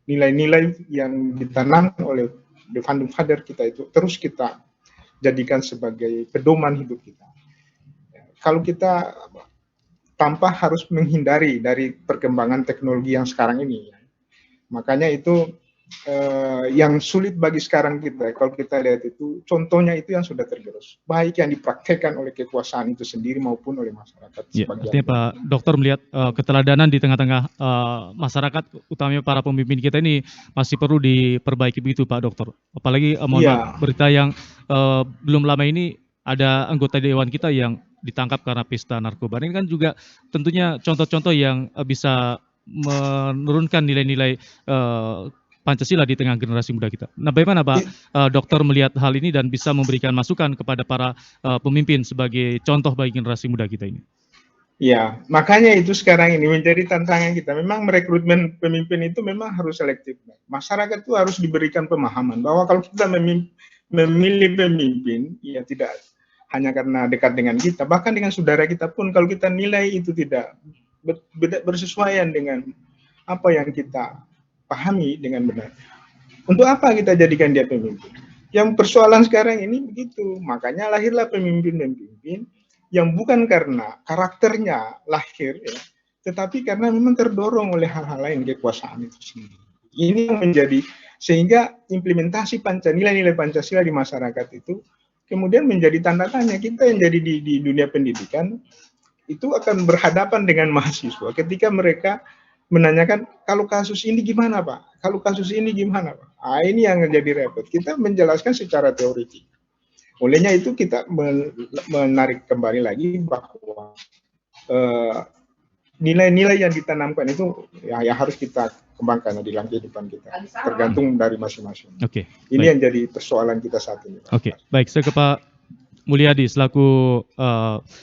nilai-nilai yang ditanam oleh the founding father kita itu terus kita jadikan sebagai pedoman hidup kita. Kalau kita tanpa harus menghindari dari perkembangan teknologi yang sekarang ini, makanya itu yang sulit bagi sekarang kita, kalau kita lihat itu contohnya itu yang sudah tergerus, baik yang dipraktekkan oleh kekuasaan itu sendiri maupun oleh masyarakat. Ya, artinya Pak Dokter melihat keteladanan di tengah-tengah masyarakat, utamanya para pemimpin kita ini masih perlu diperbaiki begitu Pak Dokter. Apalagi berita yang belum lama ini ada anggota dewan kita yang ditangkap karena pesta narkoba. Ini kan juga tentunya contoh-contoh yang bisa menurunkan nilai-nilai Pancasila di tengah generasi muda kita. Nah, bagaimana Pak Dokter melihat hal ini dan bisa memberikan masukan kepada para pemimpin sebagai contoh bagi generasi muda kita ini? Ya, makanya itu sekarang ini menjadi tantangan kita. Memang merekrutmen pemimpin itu memang harus selektif. Masyarakat itu harus diberikan pemahaman bahwa kalau kita memilih pemimpin, ya tidak hanya karena dekat dengan kita, bahkan dengan saudara kita pun kalau kita nilai itu tidak bersesuaian dengan apa yang kita pahami dengan benar. Untuk apa kita jadikan dia pemimpin? Yang persoalan sekarang ini begitu. Makanya lahirlah pemimpin-pemimpin yang bukan karena karakternya lahir, ya, tetapi karena memang terdorong oleh hal-hal lain, kekuasaan itu sendiri. Ini yang menjadi, sehingga implementasi nilai-nilai Pancasila di masyarakat itu kemudian menjadi tanda tanya. Kita yang jadi di dunia pendidikan itu akan berhadapan dengan mahasiswa ketika mereka menanyakan, kalau kasus ini gimana Pak? Kalau kasus ini gimana Pak? Ini yang menjadi repot. Kita menjelaskan secara teoritik. Olehnya itu kita menarik kembali lagi bahwa nilai-nilai yang ditanamkan itu ya harus kita kembangkan di dalam kehidupan kita. Tergantung dari masing-masing. Oke. Ini yang jadi persoalan kita saat ini. Oke, baik. Saya ke Pak Mulyadi selaku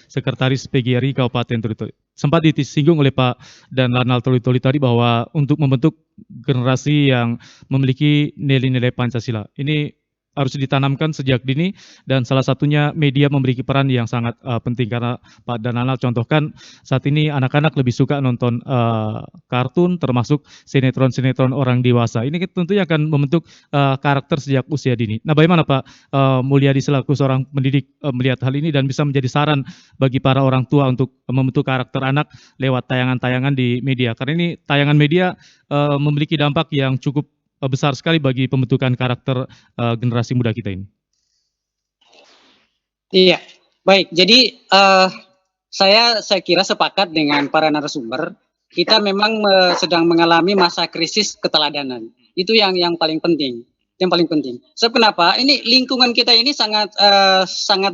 Sekretaris PGRI Kabupaten Toli-Toli. Sempat disinggung oleh Pak dan Lanal Toli-Toli tadi bahwa untuk membentuk generasi yang memiliki nilai-nilai Pancasila, ini harus ditanamkan sejak dini dan salah satunya media memiliki peran yang sangat penting karena Pak Dananal contohkan saat ini anak-anak lebih suka nonton kartun termasuk sinetron-sinetron orang dewasa. Ini tentunya akan membentuk karakter sejak usia dini. Nah, bagaimana Pak Mulyadi selaku seorang pendidik melihat hal ini dan bisa menjadi saran bagi para orang tua untuk membentuk karakter anak lewat tayangan-tayangan di media? Karena ini tayangan media memiliki dampak yang cukup besar sekali bagi pembentukan karakter generasi muda kita ini. Iya, baik. Jadi saya kira sepakat dengan para narasumber. Kita memang sedang mengalami masa krisis keteladanan. Itu yang paling penting. Yang paling penting. Sebab kenapa? Ini lingkungan kita ini sangat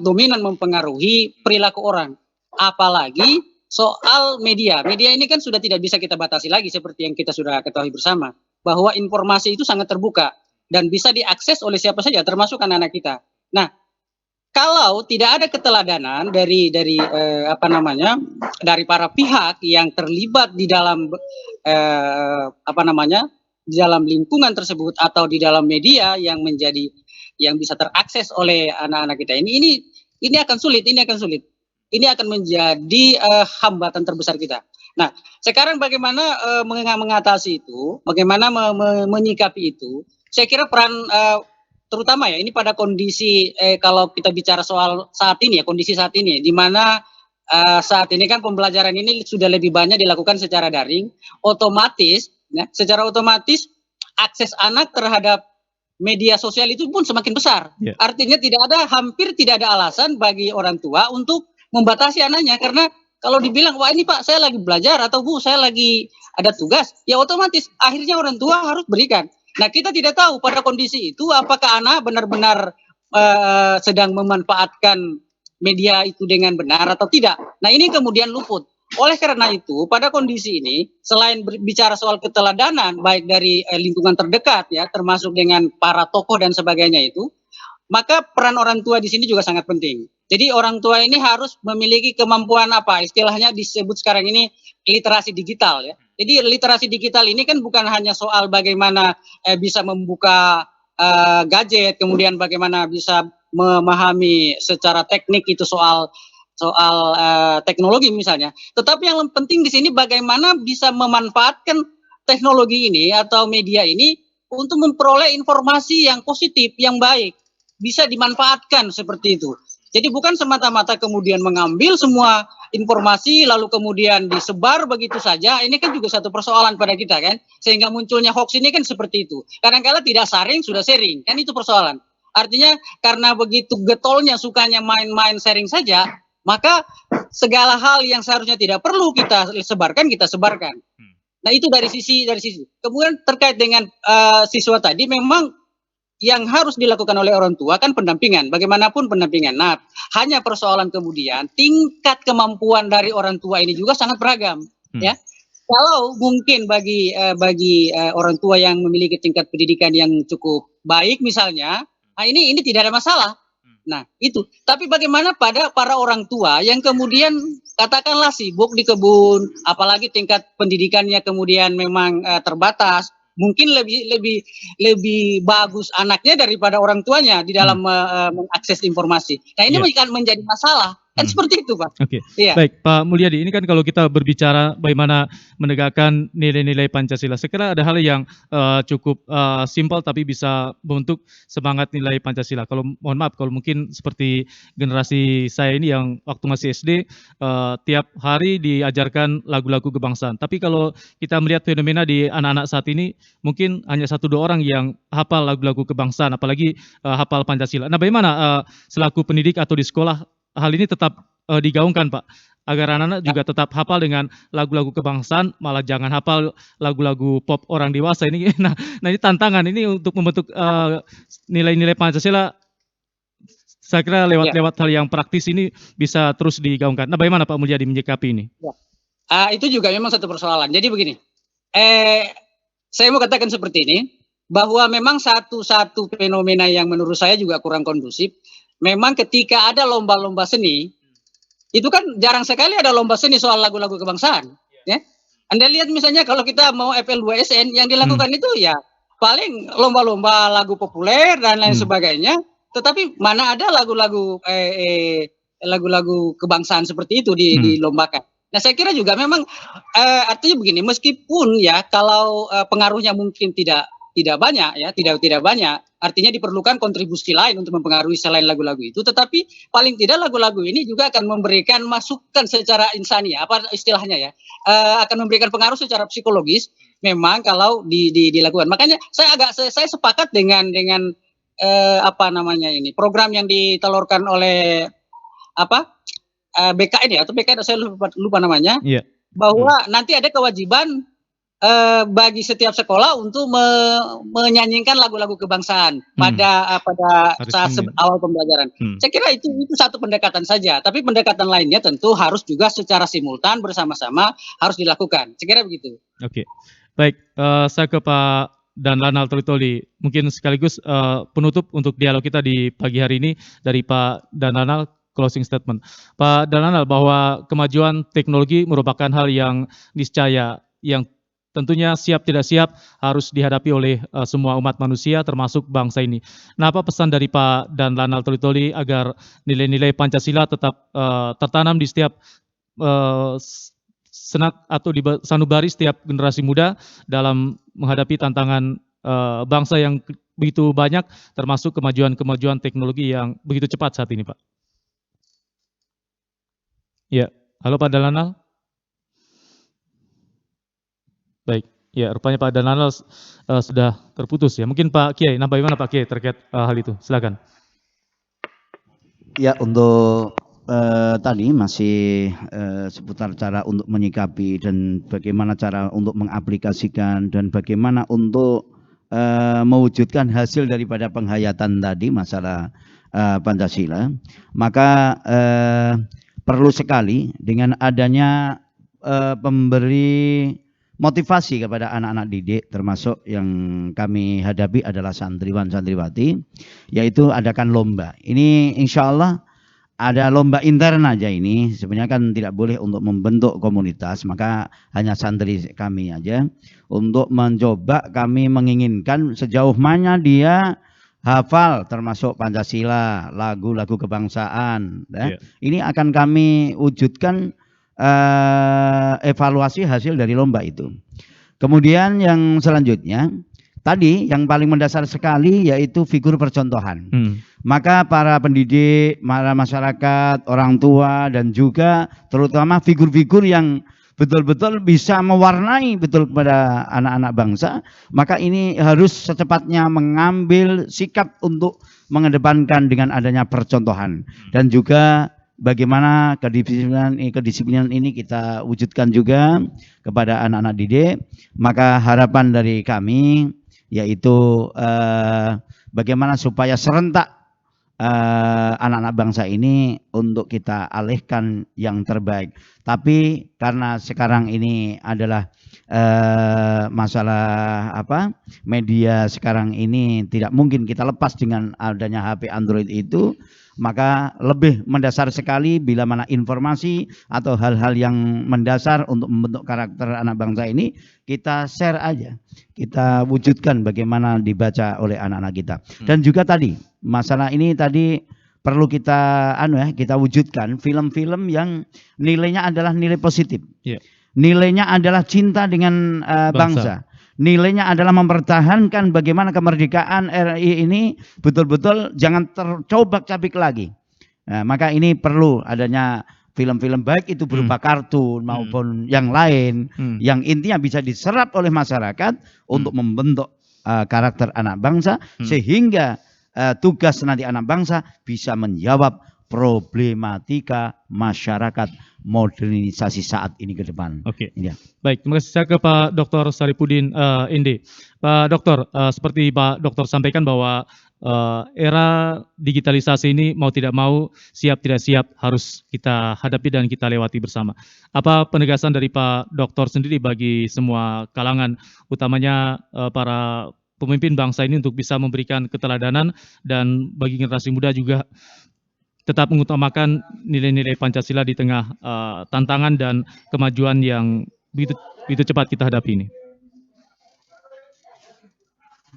dominan mempengaruhi perilaku orang. Apalagi soal media. Media ini kan sudah tidak bisa kita batasi lagi seperti yang kita sudah ketahui bersama. Bahwa informasi itu sangat terbuka dan bisa diakses oleh siapa saja termasuk anak-anak kita. Nah, kalau tidak ada keteladanan dari para pihak yang terlibat di dalam di dalam lingkungan tersebut atau di dalam media yang bisa terakses oleh anak-anak kita ini akan sulit, ini akan menjadi hambatan terbesar kita. Nah, sekarang bagaimana mengatasi itu, bagaimana menyikapi itu? Saya kira peran terutama ya ini pada kondisi kalau kita bicara soal saat ini ya, kondisi saat ini di mana saat ini kan pembelajaran ini sudah lebih banyak dilakukan secara daring, otomatis ya, secara otomatis akses anak terhadap media sosial itu pun semakin besar. Yeah. Artinya hampir tidak ada alasan bagi orang tua untuk membatasi anaknya karena kalau dibilang, wah ini Pak saya lagi belajar atau Bu saya lagi ada tugas, ya otomatis akhirnya orang tua harus berikan. Nah kita tidak tahu pada kondisi itu apakah anak benar-benar sedang memanfaatkan media itu dengan benar atau tidak. Nah ini kemudian luput. Oleh karena itu pada kondisi ini selain berbicara soal keteladanan baik dari lingkungan terdekat ya termasuk dengan para tokoh dan sebagainya itu, maka peran orang tua di sini juga sangat penting. Jadi orang tua ini harus memiliki kemampuan istilahnya disebut sekarang ini literasi digital ya. Jadi literasi digital ini kan bukan hanya soal bagaimana bisa membuka gadget, kemudian bagaimana bisa memahami secara teknik itu soal teknologi misalnya. Tetapi yang penting di sini bagaimana bisa memanfaatkan teknologi ini atau media ini untuk memperoleh informasi yang positif, yang baik. Bisa dimanfaatkan seperti itu. Jadi bukan semata-mata kemudian mengambil semua informasi lalu kemudian disebar begitu saja. Ini kan juga satu persoalan pada kita kan. Sehingga munculnya hoax ini kan seperti itu. Kadang-kala tidak saring sudah sharing. Kan itu persoalan. Artinya karena begitu getolnya sukanya main-main sharing saja, maka segala hal yang seharusnya tidak perlu kita sebarkan, kita sebarkan. Nah itu dari sisi. Kemudian terkait dengan siswa tadi memang yang harus dilakukan oleh orang tua kan pendampingan, bagaimanapun pendampingan. Nah, hanya persoalan kemudian tingkat kemampuan dari orang tua ini juga sangat beragam, ya. Kalau mungkin bagi orang tua yang memiliki tingkat pendidikan yang cukup baik misalnya, nah ini tidak ada masalah. Nah, itu. Tapi bagaimana pada para orang tua yang kemudian katakanlah sibuk di kebun, apalagi tingkat pendidikannya kemudian memang terbatas. Mungkin lebih bagus anaknya daripada orang tuanya di dalam mengakses informasi. Nah ini akan menjadi masalah. Kan seperti itu Pak. Oke. Ya. Baik Pak Mulyadi, ini kan kalau kita berbicara bagaimana menegakkan nilai-nilai Pancasila, saya kira ada hal yang cukup simpel tapi bisa membentuk semangat nilai Pancasila. Kalau mohon maaf kalau mungkin seperti generasi saya ini yang waktu masih SD tiap hari diajarkan lagu-lagu kebangsaan. Tapi kalau kita melihat fenomena di anak-anak saat ini mungkin hanya 1-2 orang yang hafal lagu-lagu kebangsaan apalagi hafal Pancasila. Nah, bagaimana selaku pendidik atau di sekolah hal ini tetap digaungkan Pak, agar anak-anak juga tetap hafal dengan lagu-lagu kebangsaan, malah jangan hafal lagu-lagu pop orang dewasa ini. Nah ini tantangan ini untuk membentuk nilai-nilai Pancasila. Saya kira lewat hal yang praktis ini bisa terus digaungkan. Nah bagaimana Pak Mulyadi menyikapi ini? Itu juga memang satu persoalan. Jadi begini, saya mau katakan seperti ini, bahwa memang satu fenomena yang menurut saya juga kurang kondusif. Memang ketika ada lomba-lomba seni, itu kan jarang sekali ada lomba seni soal lagu-lagu kebangsaan. Ya. Anda lihat misalnya kalau kita mau FL2SN, yang dilakukan itu ya paling lomba-lomba lagu populer dan lain Hmm. sebagainya. Tetapi mana ada lagu-lagu kebangsaan seperti itu dilombakan. Nah, saya kira juga memang artinya begini, meskipun ya kalau pengaruhnya mungkin tidak banyak ya, tidak banyak. Artinya diperlukan kontribusi lain untuk mempengaruhi selain lagu-lagu itu, tetapi paling tidak lagu-lagu ini juga akan memberikan masukan secara insani, apa istilahnya ya, akan memberikan pengaruh secara psikologis. Memang kalau dilakukan. Makanya saya sepakat dengan apa namanya ini program yang ditelurkan oleh apa BKN ya, atau BKN saya lupa namanya, Iya. bahwa nanti ada kewajiban bagi setiap sekolah untuk menyanyikan lagu-lagu kebangsaan pada Hari saat Senin. awal pembelajaran. Saya kira itu satu pendekatan saja, tapi pendekatan lainnya tentu harus juga secara simultan bersama-sama harus dilakukan. Saya kira begitu. Oke, baik. Saya ke Pak Danlanal Tolitoli. Mungkin sekaligus penutup untuk dialog kita di pagi hari ini dari Pak Danlanal, closing statement. Pak Danlanal, bahwa kemajuan teknologi merupakan hal yang niscaya, yang tentunya siap tidak siap harus dihadapi oleh semua umat manusia termasuk bangsa ini. Nah, apa pesan dari Pak Danlanal Tolitoli agar nilai-nilai Pancasila tetap tertanam di setiap senat atau di sanubari setiap generasi muda dalam menghadapi tantangan bangsa yang begitu banyak, termasuk kemajuan teknologi yang begitu cepat saat ini, Pak? Ya, halo Pak Danlanal. Baik, ya rupanya Pak Danlanal sudah terputus ya. Mungkin Pak Kiai, nah bagaimana Pak Kiai terkait hal itu? Silakan. Ya, untuk tadi masih seputar cara untuk menyikapi dan bagaimana cara untuk mengaplikasikan dan bagaimana untuk mewujudkan hasil daripada penghayatan tadi masalah Pancasila. Maka perlu sekali dengan adanya pemberi motivasi kepada anak-anak didik, termasuk yang kami hadapi adalah santriwan santriwati, yaitu adakan lomba. Ini insya Allah ada lomba intern aja ini, sebenarnya kan tidak boleh untuk membentuk komunitas, maka hanya santri kami aja untuk mencoba. Kami menginginkan sejauh mana dia hafal termasuk Pancasila, lagu-lagu kebangsaan, ya. Ini akan kami wujudkan evaluasi hasil dari lomba itu. Kemudian yang selanjutnya tadi yang paling mendasar sekali yaitu figur percontohan. Maka para pendidik, para masyarakat, orang tua dan juga terutama figur-figur yang betul-betul bisa mewarnai betul kepada anak-anak bangsa, maka ini harus secepatnya mengambil sikap untuk mengedepankan dengan adanya percontohan dan juga bagaimana kedisiplinan ini kita wujudkan juga kepada anak-anak didik. Maka harapan dari kami yaitu bagaimana supaya serentak anak-anak bangsa ini untuk kita alihkan yang terbaik. Tapi karena sekarang ini adalah masalah media sekarang ini tidak mungkin kita lepas dengan adanya HP Android itu, maka lebih mendasar sekali bila mana informasi atau hal-hal yang mendasar untuk membentuk karakter anak bangsa ini kita share aja, kita wujudkan bagaimana dibaca oleh anak-anak kita. Dan juga tadi masalah ini tadi perlu kita kita wujudkan film-film yang nilainya adalah nilai positif. Nilainya adalah cinta dengan bangsa. Nilainya adalah mempertahankan bagaimana kemerdekaan RI ini betul-betul jangan tercobak-cabik lagi. Nah, maka ini perlu adanya film-film baik itu berupa kartun maupun yang lain yang intinya bisa diserap oleh masyarakat untuk membentuk karakter anak bangsa sehingga tugas nanti anak bangsa bisa menjawab problematika masyarakat modernisasi saat ini ke depan. Oke. Ya. Baik, terima kasih. Saya ke Pak Dr. Saripudin Inde. Pak Dokter, seperti Pak Dokter sampaikan bahwa era digitalisasi ini mau tidak mau, siap tidak siap harus kita hadapi dan kita lewati bersama. Apa penegasan dari Pak Dokter sendiri bagi semua kalangan, utamanya para pemimpin bangsa ini untuk bisa memberikan keteladanan dan bagi generasi muda juga tetap mengutamakan nilai-nilai Pancasila di tengah tantangan dan kemajuan yang begitu cepat kita hadapi ini?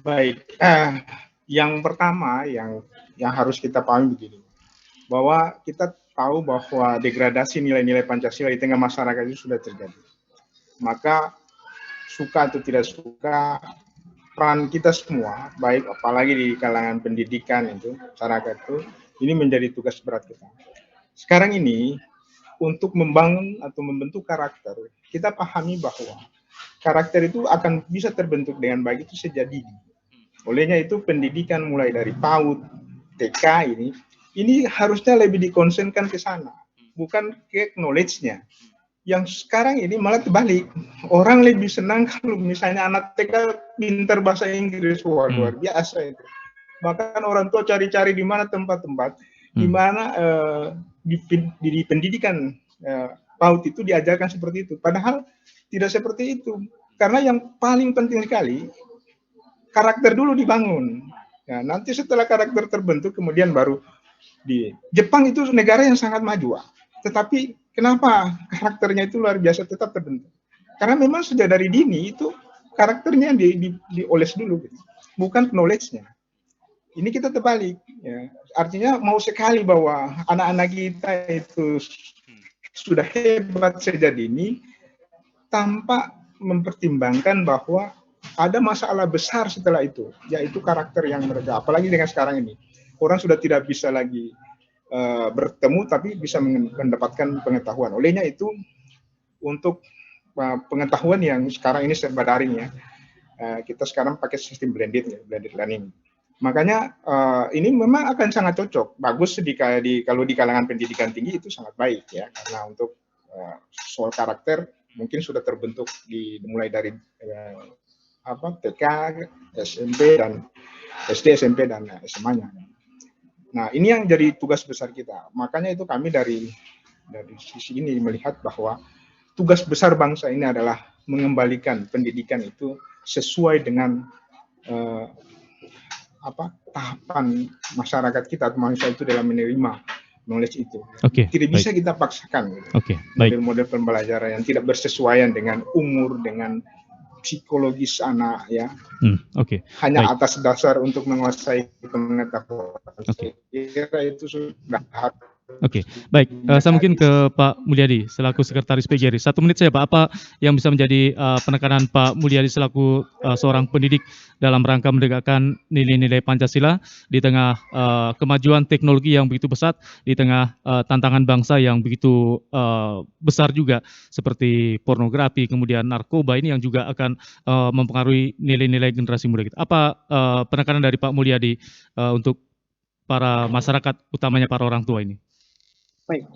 Baik, yang pertama yang harus kita pahami begini, bahwa kita tahu bahwa degradasi nilai-nilai Pancasila di tengah masyarakat itu sudah terjadi. Maka suka atau tidak suka, peran kita semua, baik apalagi di kalangan pendidikan itu, masyarakat itu, ini menjadi tugas berat kita. Sekarang ini, untuk membangun atau membentuk karakter, kita pahami bahwa karakter itu akan bisa terbentuk dengan baik itu sejak dini. Olehnya itu pendidikan mulai dari PAUD, TK ini harusnya lebih dikonsenkan ke sana, bukan ke knowledge-nya. Yang sekarang ini malah terbalik. Orang lebih senang kalau misalnya anak TK pintar bahasa Inggris, wah luar biasa itu. Bahkan orang tua cari-cari di mana tempat-tempat, di mana di pendidikan PAUD itu diajarkan seperti itu. Padahal tidak seperti itu. Karena yang paling penting sekali, karakter dulu dibangun. Nah, nanti setelah karakter terbentuk, kemudian baru di Jepang itu negara yang sangat maju. Tetapi kenapa karakternya itu luar biasa tetap terbentuk? Karena memang sejak dari dini itu karakternya dioles dulu, gitu. Bukan knowledge-nya. Ini kita terbalik. Ya. Artinya mau sekali bahwa anak-anak kita itu sudah hebat sejak dini, tanpa mempertimbangkan bahwa ada masalah besar setelah itu, yaitu karakter yang mereka. Apalagi dengan sekarang ini, orang sudah tidak bisa lagi bertemu, tapi bisa mendapatkan pengetahuan. Olehnya itu, untuk pengetahuan yang sekarang ini serba daring ya, kita sekarang pakai sistem blended learning. Makanya ini memang akan sangat cocok, bagus kalau di kalangan pendidikan tinggi itu sangat baik ya, karena untuk soal karakter mungkin sudah terbentuk dimulai dari TK, SMP dan SD, SMP dan SMA-nya. Nah, ini yang jadi tugas besar kita. Makanya itu kami dari sisi ini melihat bahwa tugas besar bangsa ini adalah mengembalikan pendidikan itu sesuai dengan tahapan masyarakat kita atau manusia itu dalam menerima knowledge itu. Tidak bisa kita paksakan. Model-model pembelajaran yang tidak bersesuaian dengan umur, dengan psikologis anak ya. Hanya atas dasar untuk menguasai pengetahuan. Kira itu sudah baik. Saya mungkin ke Pak Mulyadi selaku Sekretaris PGRI. 1 menit saja Pak, apa yang bisa menjadi penekanan Pak Mulyadi selaku seorang pendidik dalam rangka menegakkan nilai-nilai Pancasila di tengah kemajuan teknologi yang begitu pesat, di tengah tantangan bangsa yang begitu besar juga seperti pornografi, kemudian narkoba ini yang juga akan mempengaruhi nilai-nilai generasi muda kita. Apa penekanan dari Pak Mulyadi untuk para masyarakat, utamanya para orang tua ini? Baik.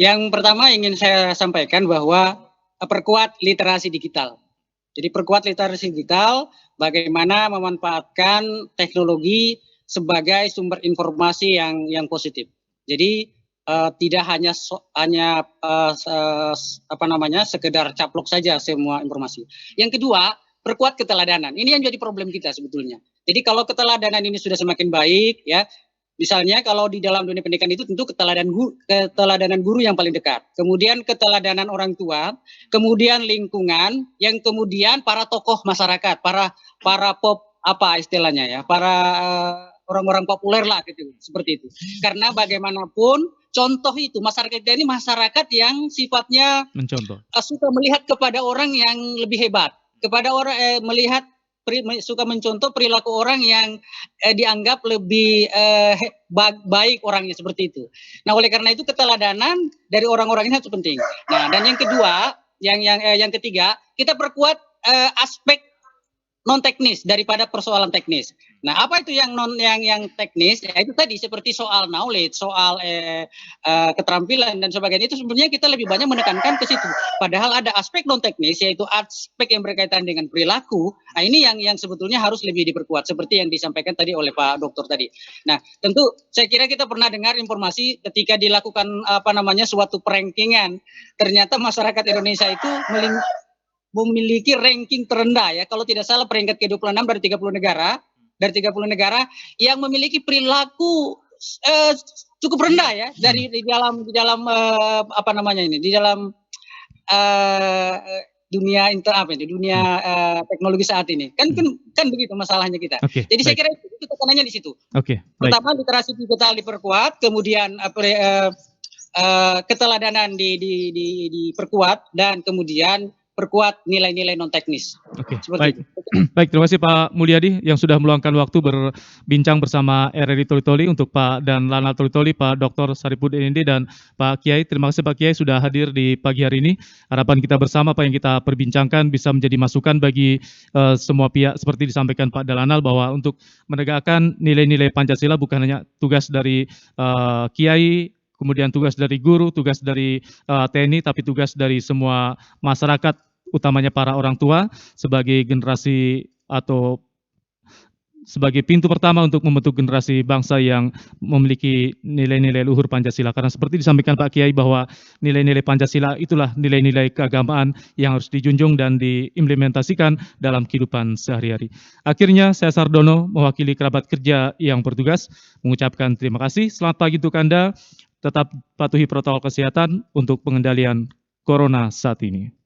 Yang pertama ingin saya sampaikan bahwa perkuat literasi digital. Jadi perkuat literasi digital, bagaimana memanfaatkan teknologi sebagai sumber informasi yang positif. Jadi tidak hanya sekedar caplok saja semua informasi. Yang kedua, perkuat keteladanan. Ini yang jadi problem kita sebetulnya. Jadi kalau keteladanan ini sudah semakin baik, ya. Misalnya kalau di dalam dunia pendidikan itu tentu keteladanan guru yang paling dekat. Kemudian keteladanan orang tua, kemudian lingkungan, yang kemudian para tokoh masyarakat, para istilahnya ya, para orang-orang populer lah gitu, seperti itu. Karena bagaimanapun contoh itu masyarakat kita ini masyarakat yang sifatnya mencontoh, suka melihat kepada orang yang lebih hebat, kepada orang suka mencontoh perilaku orang yang dianggap lebih baik orangnya, seperti itu. Nah, oleh karena itu keteladanan dari orang-orang ini harus penting. Nah, dan yang kedua, yang ketiga, kita perkuat aspek non teknis daripada persoalan teknis. Nah, apa itu yang teknis? Ya, itu tadi seperti soal knowledge, soal keterampilan dan sebagainya, itu sebenarnya kita lebih banyak menekankan ke situ. Padahal ada aspek non teknis, yaitu aspek yang berkaitan dengan perilaku. Nah, ini yang sebetulnya harus lebih diperkuat, seperti yang disampaikan tadi oleh Pak Dokter tadi. Nah, tentu saya kira kita pernah dengar informasi ketika dilakukan suatu perankingan, ternyata masyarakat Indonesia itu memiliki ranking terendah ya, kalau tidak salah peringkat ke-26 dari 30 negara yang memiliki perilaku cukup rendah ya, di dalam dunia teknologi saat ini. Kan begitu masalahnya kita. Oke, Jadi saya baik. kira itu tekanannya di situ. Oke, baik. Pertama literasi digital diperkuat, kemudian keteladanan diperkuat, dan kemudian perkuat nilai-nilai non teknis. Oke, Seperti baik. itu. Baik, terima kasih Pak Mulyadi yang sudah meluangkan waktu berbincang bersama RRI Toli-Toli, untuk Pak dan Lana Toli-Toli, Pak Dr. Saripudin Indi, dan Pak Kiai. Terima kasih Pak Kiai sudah hadir di pagi hari ini. Harapan kita bersama apa yang kita perbincangkan bisa menjadi masukan bagi semua pihak, seperti disampaikan Pak Dalanal, bahwa untuk menegakkan nilai-nilai Pancasila bukan hanya tugas dari Kiai, kemudian tugas dari guru, tugas dari TNI, tapi tugas dari semua masyarakat, utamanya para orang tua, sebagai generasi atau sebagai pintu pertama untuk membentuk generasi bangsa yang memiliki nilai-nilai luhur Pancasila. Karena seperti disampaikan Pak Kiai bahwa nilai-nilai Pancasila itulah nilai-nilai keagamaan yang harus dijunjung dan diimplementasikan dalam kehidupan sehari-hari. Akhirnya saya Sardono mewakili kerabat kerja yang bertugas mengucapkan terima kasih. Selamat pagi untuk Anda. Tetap patuhi protokol kesehatan untuk pengendalian Corona saat ini.